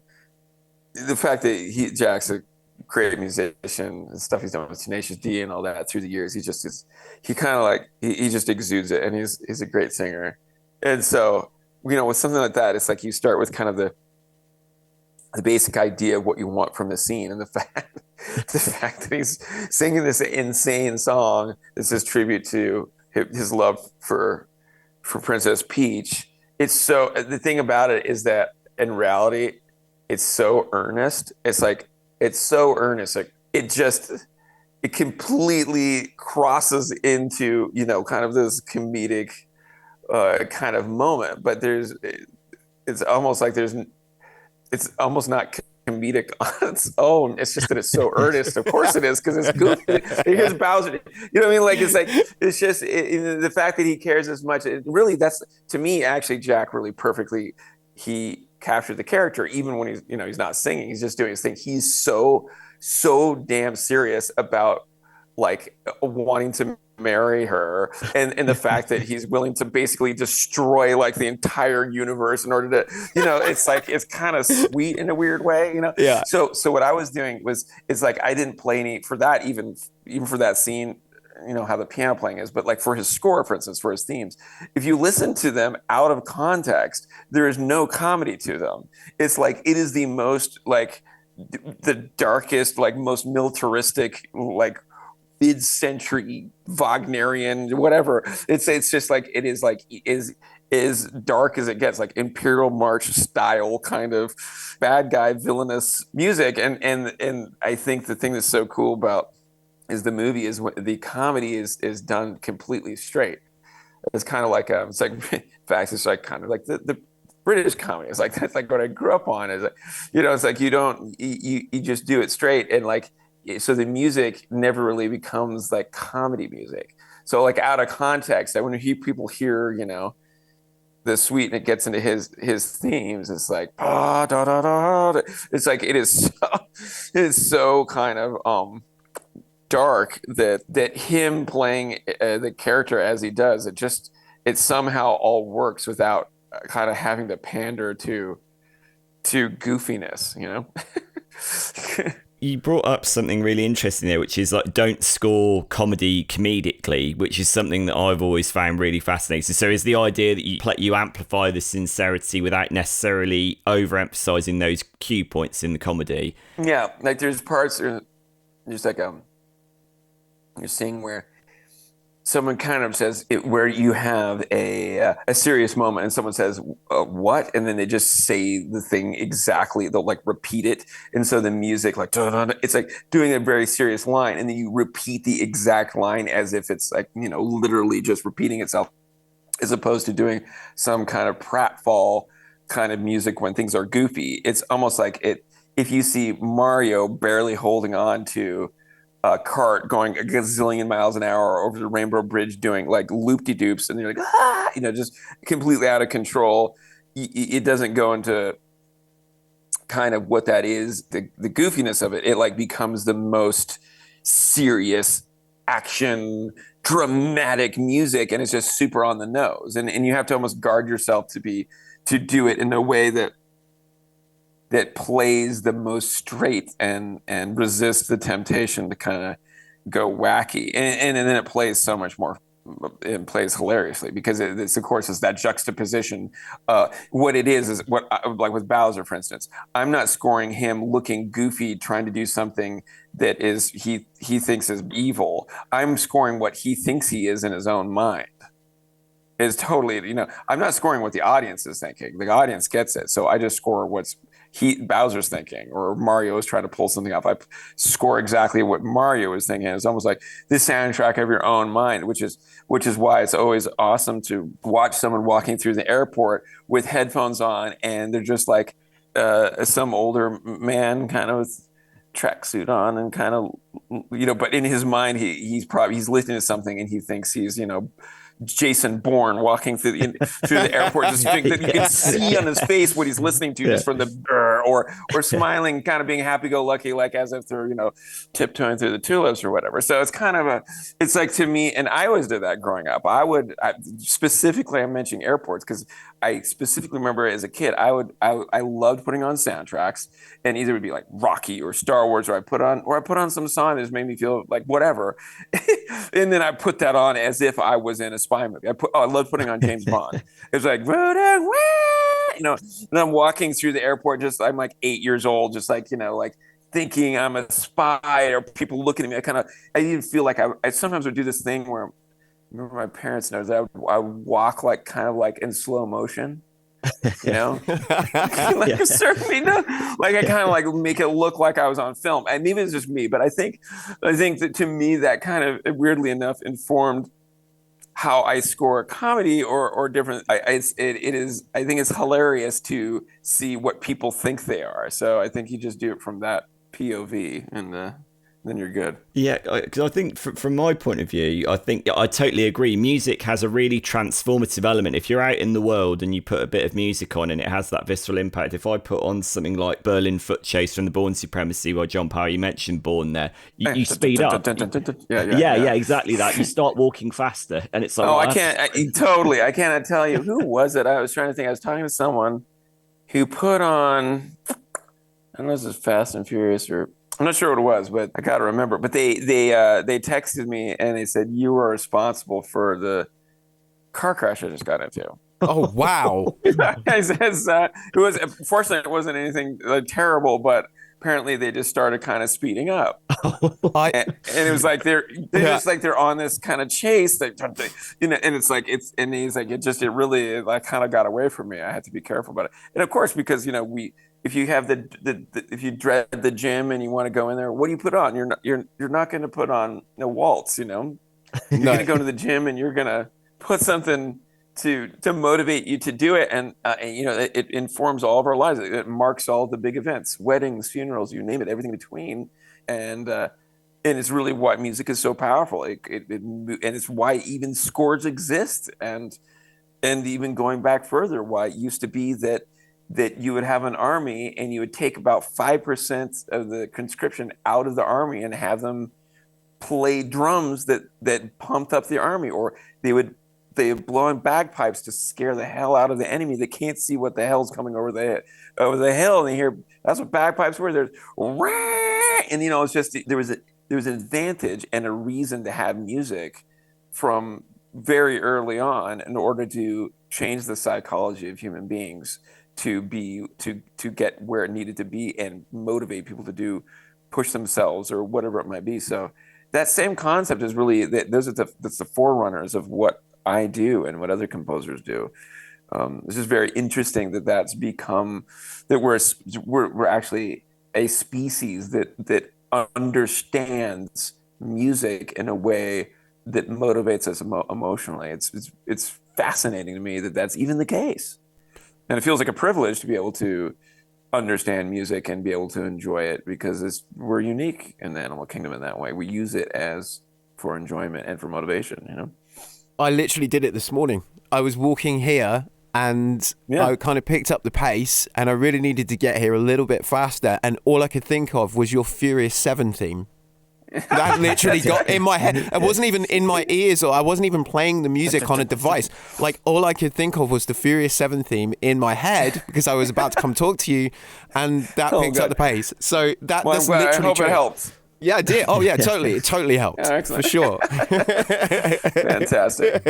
the fact that Jack's a great musician and stuff he's done with Tenacious D and all that through the years. He just is, he kind of like, he just exudes it, and he's a great singer. And so, with something like that, it's like you start with kind of the basic idea of what you want from the scene, and the fact that he's singing this insane song that's his tribute to his love for Princess Peach. It's so, the thing about it is that in reality, it's so earnest. It's so earnest. Like it completely crosses into, kind of this comedic kind of moment, but it's almost not comedic on its own. It's just that it's so earnest. Of course it is, because it's goofy. Here's Bowser. You know what I mean? Like, it's just the fact that he cares as much. That's, to me, actually, Jack really perfectly, he capture the character, even when he's not singing, he's just doing his thing. He's so damn serious about like wanting to marry her, and the fact that he's willing to basically destroy like the entire universe in order to, it's like, it's kind of sweet in a weird way, Yeah. So what I was doing is like, I didn't play any for that, even for that scene, how the piano playing is, but like for his score, for instance, for his themes, if you listen to them out of context, there is no comedy to them. It's like, it is the most like the darkest, like most militaristic, like mid-century Wagnerian, whatever. It's just like, it is like, is dark as it gets, like Imperial March style kind of bad guy villainous music. And I think the thing that's so cool about is the movie is the comedy is done completely straight. It's kind of like it's like, in fact, it's like kind of like the British comedy. It's like, that's like what I grew up on. Is like, it's like you just do it straight, and like, so the music never really becomes like comedy music. So like out of context, that when people hear, the suite and it gets into his themes, it's like da da da. It's like it is so kind of dark that him playing the character as he does, it somehow all works without kind of having to pander to goofiness, You brought up something really interesting there, which is like, don't score comedy comedically, which is something that I've always found really fascinating. So is the idea that you amplify the sincerity without necessarily overemphasizing those cue points in the comedy? Yeah, like there's parts, just like you're seeing where someone kind of says where you have a serious moment and someone says what, and then they just say the thing exactly, they'll like repeat it, and so the music like it's like doing a very serious line, and then you repeat the exact line as if it's like literally just repeating itself, as opposed to doing some kind of pratfall kind of music when things are goofy. It's almost like if you see Mario barely holding on to a cart going a gazillion miles an hour over the Rainbow Bridge doing like loop-de-doops, and you're like, just completely out of control. It doesn't go into kind of what that is, the goofiness of it. It like becomes the most serious action, dramatic music, and it's just super on the nose. And you have to almost guard yourself to do it in a way that plays the most straight and resists the temptation to kind of go wacky. And then it plays so much more. It plays hilariously because it's of course is that juxtaposition. What it is what like with Bowser, for instance, I'm not scoring him looking goofy trying to do something that is he thinks is evil. I'm scoring what he thinks he is in his own mind. Is totally, I'm not scoring what the audience is thinking. The audience gets it, so I just score what's Bowser's thinking, or Mario is trying to pull something off. I score exactly what Mario is thinking. It's almost like this soundtrack of your own mind, which is why it's always awesome to watch someone walking through the airport with headphones on, and they're just like some older man kind of with tracksuit on and kind of, but in his mind he's listening to something and he thinks he's Jason Bourne walking through the airport, just that you can see on his face what he's listening to, just from the or smiling, kind of being happy-go-lucky, like as if they're tiptoeing through the tulips or whatever. So it's kind of it's like, to me, and I always did that growing up. Specifically, I'm mentioning airports because I specifically remember as a kid, I loved putting on soundtracks, and either it would be like Rocky or Star Wars, or I put on some song that just made me feel like whatever, and then I put that on as if I was in a spy movie. I loved putting on James Bond. It's like, and I'm walking through the airport, I'm like 8 years old, just like, like thinking I'm a spy, or people looking at me. I even feel like I sometimes would do this thing where, I remember my parents knows that I would walk like kind of like in slow motion, like a surfing, like I kind of like make it look like I was on film. And maybe it's just me, but I think that to me that kind of weirdly enough informed how I score a comedy or different. I think it's hilarious to see what people think they are. So I think you just do it from that POV, and then you're good. Yeah, because I think from my point of view, I think I totally agree. Music has a really transformative element. If you're out in the world and you put a bit of music on and it has that visceral impact, if I put on something like Berlin Foot Chase from the Bourne Supremacy by John Powell, you mentioned Bourne there, you speed up. Yeah, exactly that. You start walking faster and it's like... Oh, I cannot tell you. Who was it? I was trying to think. I was talking to someone who put on, I don't know if this is Fast and Furious or... I'm not sure what it was, but I got to remember. But they texted me and they said, you were responsible for the car crash I just got into. Oh, wow. Fortunately, it wasn't anything terrible, but apparently they just started kind of speeding up. And it was like they're just like they're on this kind of chase, and it's like and he's like it really like kind of got away from me. I had to be careful about it. And of course, because if you have if you dread the gym and you want to go in there, what do you put on? You're not going to put on a waltz, You're going to go to the gym and you're going to put something to motivate you to do it, and it informs all of our lives. It marks all the big events, weddings, funerals, you name it, everything between, and it's really why music is so powerful. And it's why even scores exist, and even going back further, why it used to be that you would have an army and you would take about 5% of the conscription out of the army and have them play drums that pumped up the army, or they would blow in bagpipes to scare the hell out of the enemy that can't see what the hell's coming over the hill, and you hear that's what bagpipes were. There's and it's just there was an advantage and a reason to have music from very early on in order to change the psychology of human beings to get where it needed to be and motivate people to push themselves or whatever it might be. So that same concept is really that's the forerunners of what I do and what other composers do. It's just very interesting that's become that we're actually a species that understands music in a way that motivates us emotionally. It's fascinating to me that that's even the case, and it feels like a privilege to be able to understand music and be able to enjoy it, because we're unique in the animal kingdom in that way. We use it for enjoyment and for motivation. I literally did it this morning. I was walking here and I kind of picked up the pace, and I really needed to get here a little bit faster, and all I could think of was your Furious 7 theme. That literally got in my head. It wasn't even in my ears, or I wasn't even playing the music on a device. Like, all I could think of was the Furious 7 theme in my head, because I was about to come talk to you, and that picked up the pace. So that's literally I hope it helps. Yeah, I did. Oh, yeah, totally. It totally helped. For sure. Fantastic.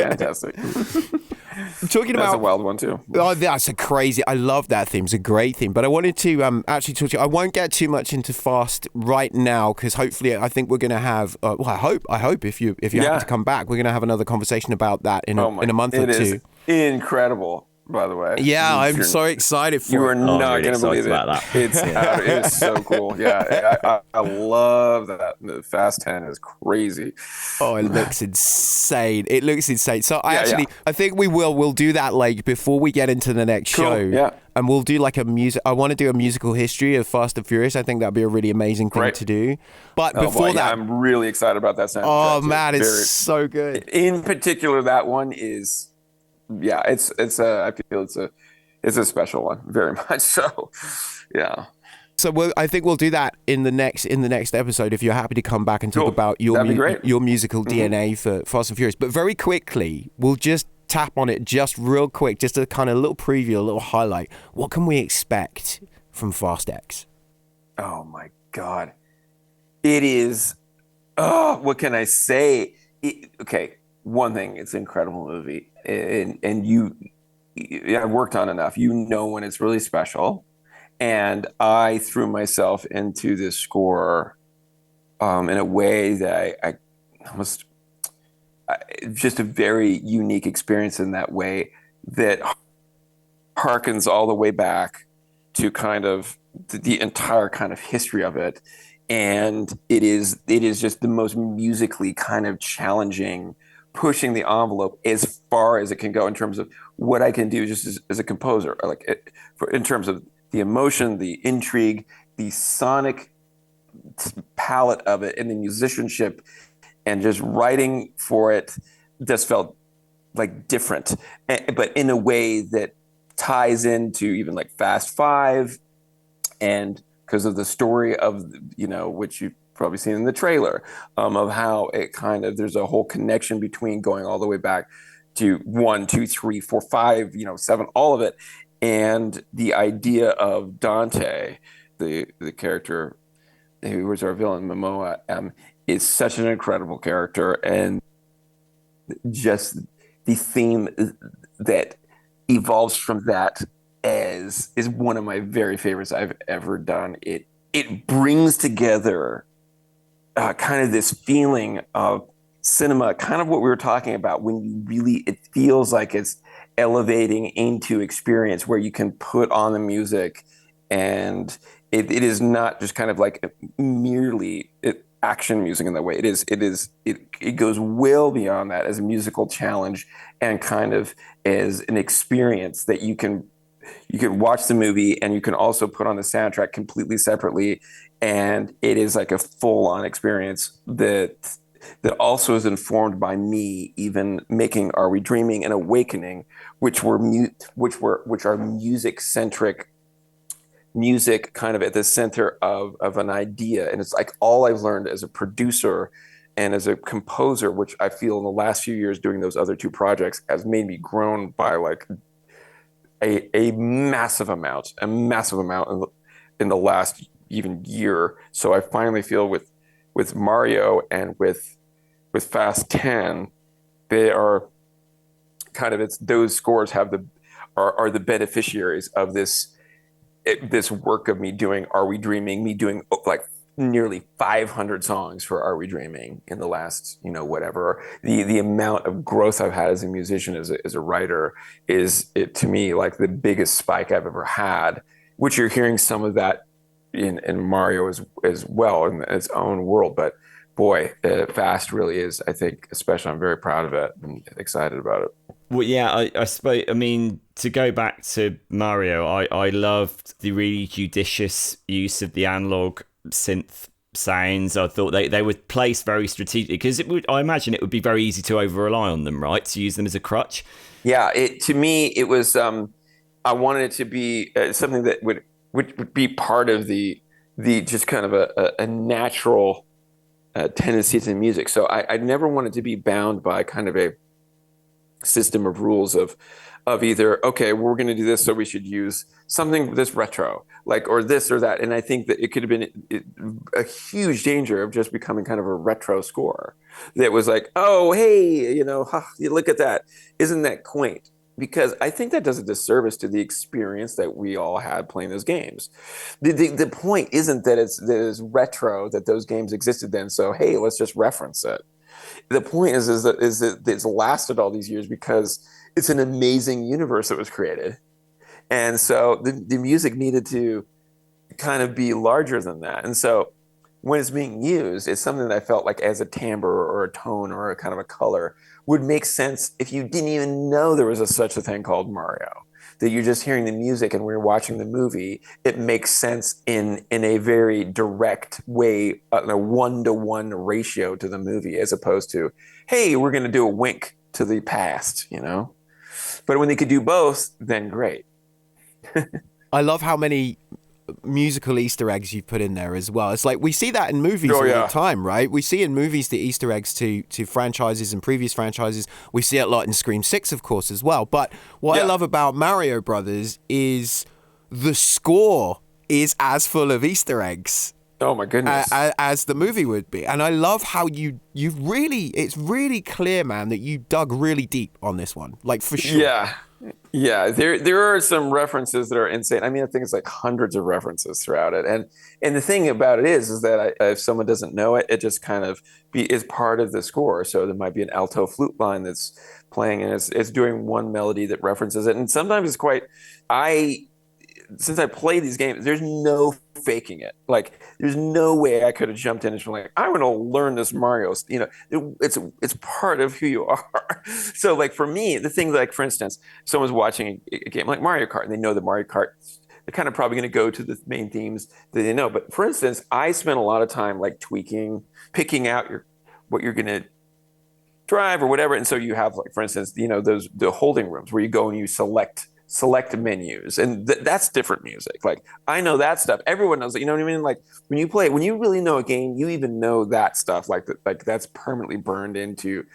Talking about... That's a wild one, too. Oh, that's a crazy... I love that theme. It's a great theme. But I wanted to actually talk to you. I won't get too much into Fast right now, because hopefully I think we're going to have... I hope if you're happy to come back, we're going to have another conversation about that in a month or two. It is incredible. By the way, yeah, I'm so excited for it. You are not going to believe it. It's so cool. Yeah, I love that. The Fast 10 is crazy. Oh, it looks insane. So I think we'll do that like before we get into the next show. Yeah. And we'll do like I want to do a musical history of Fast and Furious. I think that'd be a really amazing thing to do. But before that, I'm really excited about that soundtrack. Oh man, it's so good. In particular, that one is. Yeah, I feel it's a special one, very much so. Yeah. So I think we'll do that in the next episode, if you're happy to come back and talk about your musical DNA for Fast and Furious. But very quickly, we'll just tap on it just real quick, just a kind of little preview, a little highlight. What can we expect from Fast X? Oh my God. It is, what can I say? Okay, one thing, it's an incredible movie. And I've worked on enough. When it's really special, and I threw myself into this score in a way that I almost just a very unique experience in that way that harkens all the way back to kind of the entire kind of history of it, and it is just the most musically kind of challenging, pushing the envelope as far as it can go in terms of what I can do just as a composer, in terms of the emotion, the intrigue, the sonic palette of it and the musicianship and just writing for it just felt like different, but in a way that ties into even like Fast Five, and because of the story of, which you've probably seen in the trailer, of how it kind of, there's a whole connection between going all the way back to 1, 2, 3, 4, 5, 7, all of it. And the idea of Dante, the character who was our villain, Momoa, is such an incredible character. And just the theme that evolves from that is one of my very favorites I've ever done. It brings together kind of this feeling of cinema, kind of what we were talking about, when you really, it feels like it's elevating into experience where you can put on the music, and it is not just kind of like merely action music in that way. It goes well beyond that as a musical challenge, and kind of as an experience that you can watch the movie and you can also put on the soundtrack completely separately, and it is like a full-on experience that also is informed by me even making Are We Dreaming and Awakening, which are music-centric, music kind of at the center of an idea. And it's like all I've learned as a producer and as a composer, which I feel in the last few years doing those other two projects has made me grown by like a massive amount in the last even year. So I finally feel with Mario and with Fast 10, they are kind of, those scores are the beneficiaries of this work of me doing Are We Dreaming, me doing like nearly 500 songs for Are We Dreaming in the last, whatever. The amount of growth I've had as a musician, as a writer, is, to me, like the biggest spike I've ever had, which you're hearing some of that in Mario as well in its own world. But boy, Fast really is, I think, especially, I'm very proud of it and excited about it. Well, yeah, I suppose, I mean, to go back to Mario, I loved the really judicious use of the analog synth sounds. I thought they were placed very strategically, because I imagine it would be very easy to over-rely on them, right? To use them as a crutch. Yeah, to me, it was, I wanted it to be something that would be part of the just kind of a natural tendency to music. So I never wanted to be bound by kind of a system of rules of either, okay, we're going to do this, so we should use something this retro, like, or this or that. And I think that it could have been a huge danger of just becoming kind of a retro score that was like, oh, hey, look at that. Isn't that quaint? Because I think that does a disservice to the experience that we all had playing those games. The point isn't that it's retro, that those games existed then, so hey, let's just reference it. The point is that it's lasted all these years because it's an amazing universe that was created. And so the music needed to kind of be larger than that. And so when it's being used, it's something that I felt like as a timbre or a tone or a kind of a color would make sense if you didn't even know there was such a thing called Mario. That you're just hearing the music and we're watching the movie, it makes sense in a very direct way, a 1-to-1 ratio to the movie, as opposed to, hey, we're going to do a wink to the past, But when they could do both, then great. I love how many musical Easter eggs you put in there as well. It's like we see that in movies all the time, right? We see in movies the Easter eggs to franchises and previous franchises. We see it a lot in Scream 6, of course, as well. But what I love about Mario Brothers is the score is as full of Easter eggs. Oh my goodness! As the movie would be, and I love how it's really clear, man, that you dug really deep on this one, like for sure. Yeah. There are some references that are insane. I mean, I think it's like hundreds of references throughout it, and the thing about it is that if someone doesn't know it, it just kind of is part of the score. So there might be an alto flute line that's playing, and it's doing one melody that references it, and sometimes it's quite. Since I play these games, there's no faking it. Like, there's no way I could have jumped in and been like, I'm going to learn this Mario. It's part of who you are. So, like, for me, the thing, like, for instance, someone's watching a game like Mario Kart, and they know the Mario Kart they're kind of probably going to go to the main themes that they know. But for instance, I spent a lot of time like tweaking, picking out what you're going to drive or whatever. And so you have, like, for instance, the holding rooms where you go and you select menus, and that's different music. Like, I know that stuff. Everyone knows it. You know what I mean? Like, when you really know a game, you even know that stuff. Like that's permanently burned into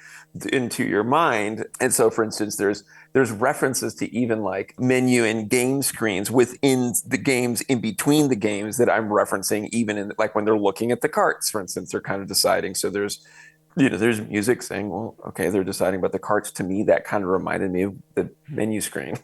your mind. And so, for instance, there's references to even like menu and game screens within the games, in between the games, that I'm referencing, even in like when they're looking at the carts, for instance, they're kind of deciding. So there's music saying, well, okay, they're deciding about the carts. To me, that kind of reminded me of the menu screen.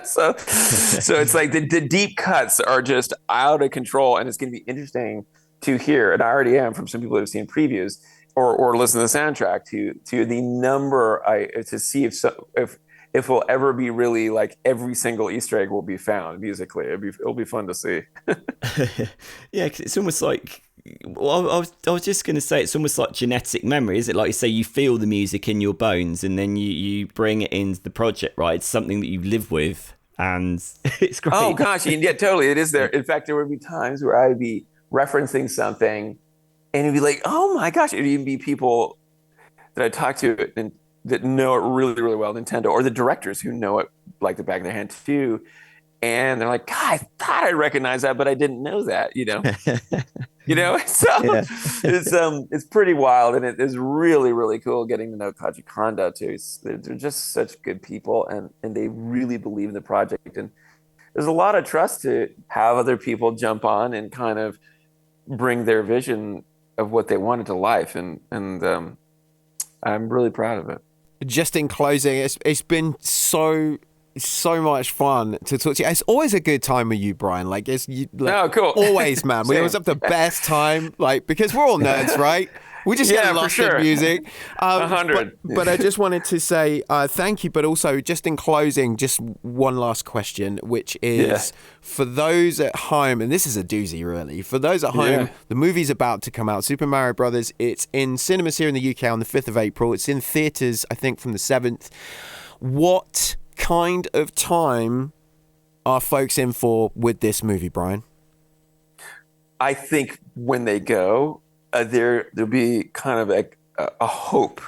So it's like the deep cuts are just out of control, and it's going to be interesting to hear, and I already am from some people that have seen previews or listen to the soundtrack, to the number, to see if we'll ever be really like every single Easter egg will be found musically. It'll be fun to see. Yeah, because it's almost like, well, I was just going to say, it's almost like genetic memory, is it? Like you say, you feel the music in your bones, and then you bring it into the project, right? It's something that you live with, and it's great. Oh gosh, yeah, totally. It is there. In fact, there would be times where I'd be referencing something, and it'd be like, oh my gosh, it'd even be people that I talk to and that know it really, really well, Nintendo, or the directors who know it like the back of their hand too. And they're like, God, I thought I recognized that, but I didn't know that, So it's pretty wild, and it is really, really cool getting to know Kaji Kondo too. They're just such good people, and they really believe in the project. And there's a lot of trust to have other people jump on and kind of bring their vision of what they wanted to life, and I'm really proud of it. Just in closing, it's been so much fun to talk to you. It's always a good time with you, Brian. Like, oh, cool. Always, man. We always have the best time, like, because we're all nerds, right? We just get lost in music. 100. But I just wanted to say thank you, but also just in closing, just one last question, which is for those at home, and this is a doozy really, for those at home, the movie's about to come out, Super Mario Brothers. It's in cinemas here in the UK on the 5th of April. It's in theatres, I think, from the 7th. What kind of time are folks in for with this movie, Brian? I think when they go, there'll be kind of a hope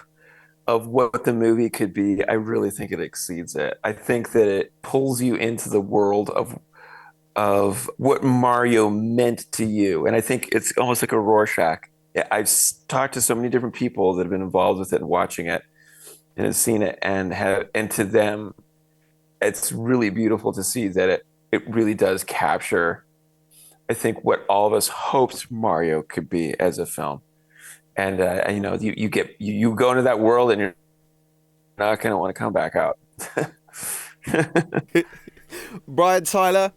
of what the movie could be. I really think it exceeds it. I think that it pulls you into the world of what Mario meant to you. And I think it's almost like a Rorschach. I've talked to so many different people that have been involved with it and watching it and have seen it, and to them, it's really beautiful to see that it really does capture, I think, what all of us hoped Mario could be as a film. And you go into that world and you're not going to want to come back out. Brian Tyler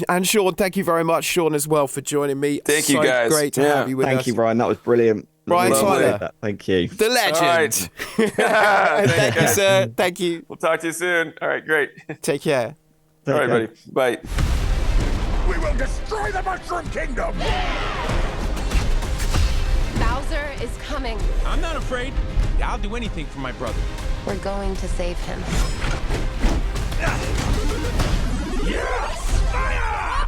and Sean, thank you very much. Sean as well for joining me. Thank you, guys. Great to have you with us. Thank you, Brian. That was brilliant. Brian Tyler. Thank you. The legend. All right. Thank you, sir. Thank you. We'll talk to you soon. All right, great. Take care. All right, buddy. Bye. We will destroy the Mushroom Kingdom! Bowser is coming. I'm not afraid. I'll do anything for my brother. We're going to save him. Yes! Fire!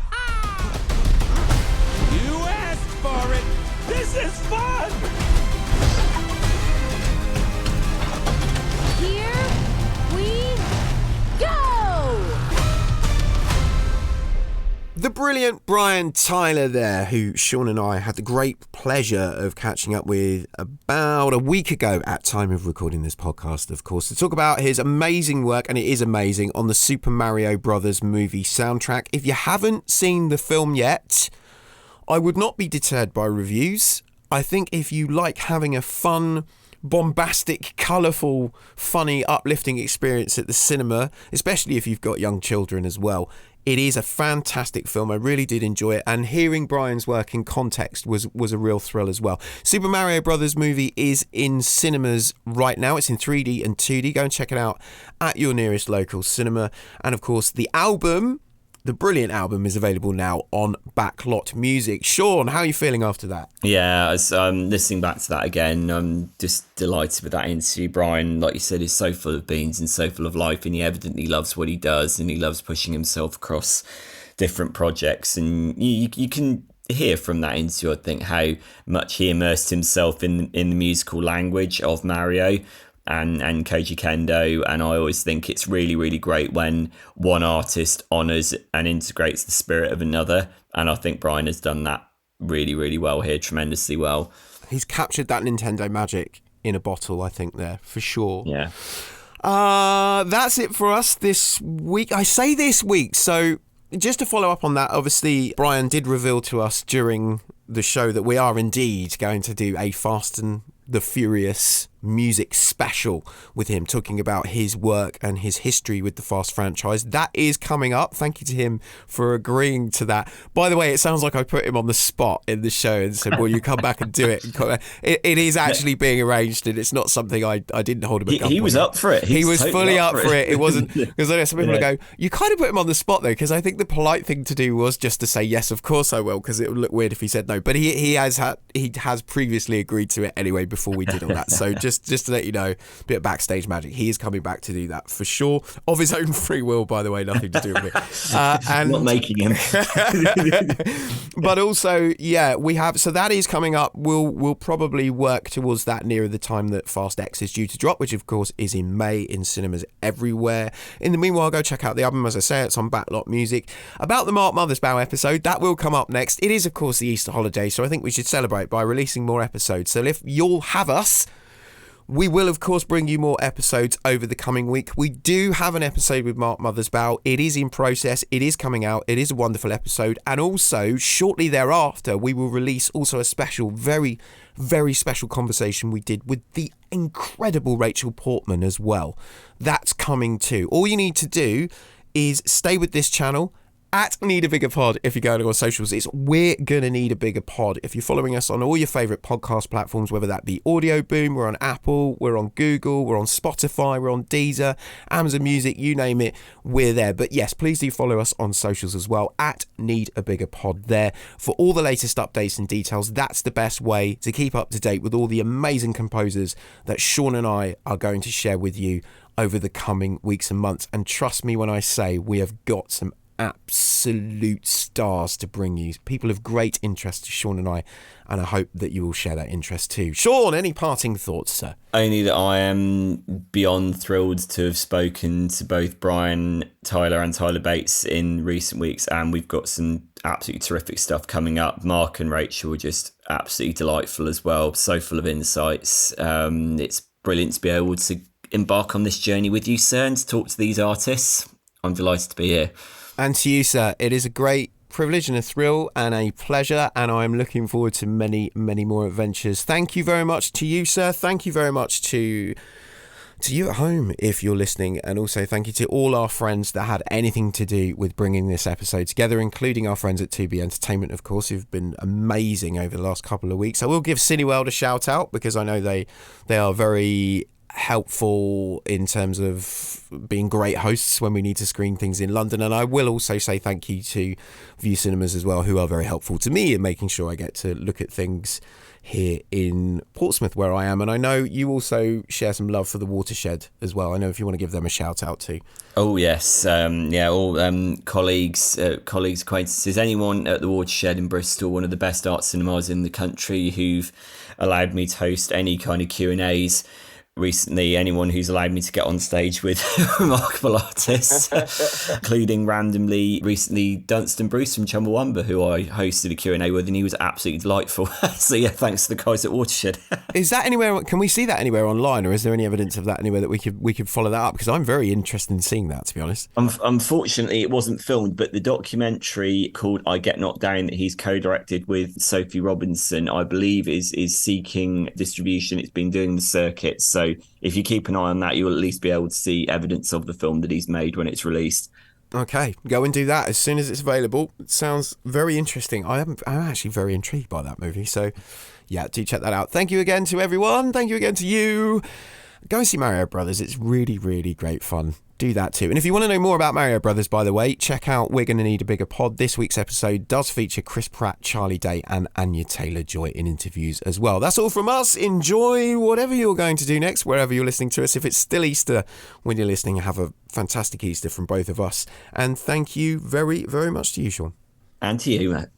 You asked for it! This is fun! Here we go! The brilliant Brian Tyler there, who Sean and I had the great pleasure of catching up with about a week ago at time of recording this podcast, of course, to talk about his amazing work, and it is amazing, on the Super Mario Brothers movie soundtrack. If you haven't seen the film yet, I would not be deterred by reviews. I think if you like having a fun, bombastic, colourful, funny, uplifting experience at the cinema, especially if you've got young children as well, it is a fantastic film. I really did enjoy it, and hearing Brian's work in context was a real thrill as well. Super Mario Brothers movie is in cinemas right now. It's in 3D and 2D. Go and check it out at your nearest local cinema. And of course, the album, the brilliant album, is available now on Backlot Music. Sean, how are you feeling after that? Yeah, as listening back to that again, I'm just delighted with that interview. Brian, like you said, is so full of beans and so full of life, and he evidently loves what he does, and he loves pushing himself across different projects, and you can hear from that interview, I think, how much he immersed himself in the musical language of Mario and Koji Kendo. And I always think it's really, really great when one artist honours and integrates the spirit of another. And I think Brian has done that really, really well here, tremendously well. He's captured that Nintendo magic in a bottle, I think, there, for sure. Yeah. That's it for us this week. I say this week, so just to follow up on that, obviously, Brian did reveal to us during the show that we are indeed going to do a Fast and the Furious music special with him, talking about his work and his history with the Fast franchise. That is coming up. Thank you to him for agreeing to that. By the way, it sounds like I put him on the spot in the show and said, well, you come back and do it. It is actually being arranged, and it's not something I didn't hold him at gunpoint. He was up for it. He was totally fully up for it. It wasn't, because I know some people Yeah. go, you kind of put him on the spot though, because I think the polite thing to do was just to say, yes, of course I will, because it would look weird if he said no. But he has previously agreed to it anyway before we did all that. So just to let you know, a bit of backstage magic. He is coming back to do that for sure, of his own free will, by the way, nothing to do with it. And not making him. but also, yeah, we have. So that is coming up. We'll probably work towards that nearer the time that Fast X is due to drop, which of course is in May in cinemas everywhere. In the meanwhile, go check out the album. As I say, it's on Backlot Music. About the Mark Mothersbaugh episode, that will come up next. It is, of course, the Easter holiday, so I think we should celebrate by releasing more episodes. So if you'll have us, we will, of course, bring you more episodes over the coming week. We do have an episode with Mark Mothersbaugh. It is in process. It is coming out. It is a wonderful episode. And also, shortly thereafter, we will release also a special, very, very special conversation we did with the incredible Rachel Portman as well. That's coming too. All you need to do is stay with this channel, at Need a Bigger Pod. If you're going on socials, it's We're Gonna Need a Bigger Pod. If you're following us on all your favourite podcast platforms, whether that be Audio Boom, we're on Apple, we're on Google, we're on Spotify, we're on Deezer, Amazon Music, you name it, we're there. But yes, please do follow us on socials as well, at Need a Bigger Pod there, for all the latest updates and details. That's the best way to keep up to date with all the amazing composers that Sean and I are going to share with you over the coming weeks and months. And trust me when I say we have got some absolute stars to bring you, people of great interest to Sean and I hope that you will share that interest too. Sean, any parting thoughts, sir? Only that I am beyond thrilled to have spoken to both Brian Tyler and Tyler Bates in recent weeks, and we've got some absolutely terrific stuff coming up. Mark and Rachel were just absolutely delightful as well, so full of insights. It's brilliant to be able to embark on this journey with you, sir, and to talk to these artists. I'm delighted to be here. And to you, sir, it is a great privilege and a thrill and a pleasure, and I'm looking forward to many, many more adventures. Thank you very much to you, sir. Thank you very much to you at home if you're listening, and also thank you to all our friends that had anything to do with bringing this episode together, including our friends at 2B Entertainment, of course, who've been amazing over the last couple of weeks. I will give Cineworld a shout out because I know they are very helpful in terms of being great hosts when we need to screen things in London. And I will also say thank you to View Cinemas as well, who are very helpful to me in making sure I get to look at things here in Portsmouth where I am. And I know you also share some love for the Watershed as well. I know if you want to give them a shout out too. Oh yes, all colleagues, acquaintances, anyone at the Watershed in Bristol, one of the best art cinemas in the country, who've allowed me to host any kind of Q&As recently, anyone who's allowed me to get on stage with remarkable artists, including randomly recently Dunstan Bruce from Chumbawamba, who I hosted a Q&A with, and he was absolutely delightful. So yeah, thanks to the guys at Watershed. Is that anywhere, can we see that anywhere online, or is there any evidence of that anywhere that we could follow that up? Because I'm very interested in seeing that, to be honest. Unfortunately, it wasn't filmed, but the documentary called I Get Knocked Down that he's co-directed with Sophie Robinson, I believe is seeking distribution. It's been doing the circuit, so if you keep an eye on that, you'll at least be able to see evidence of the film that he's made when it's released. Okay, go and do that as soon as it's available. It sounds very interesting. I'm actually very intrigued by that movie. So, yeah, do check that out. Thank you again to everyone. Thank you again to you. Go and see Mario Brothers. It's really, really great fun. do that too. And if you want to know more about Mario Brothers, by the way, check out We're Gonna Need a Bigger Pod. This week's episode does feature Chris Pratt, Charlie Day and Anya Taylor-Joy in interviews as well. That's all from us. Enjoy whatever you're going to do next, wherever you're listening to us. If it's still Easter when you're listening, have a fantastic Easter from both of us. And thank you very, very much to you, Sean. And to you, Matt.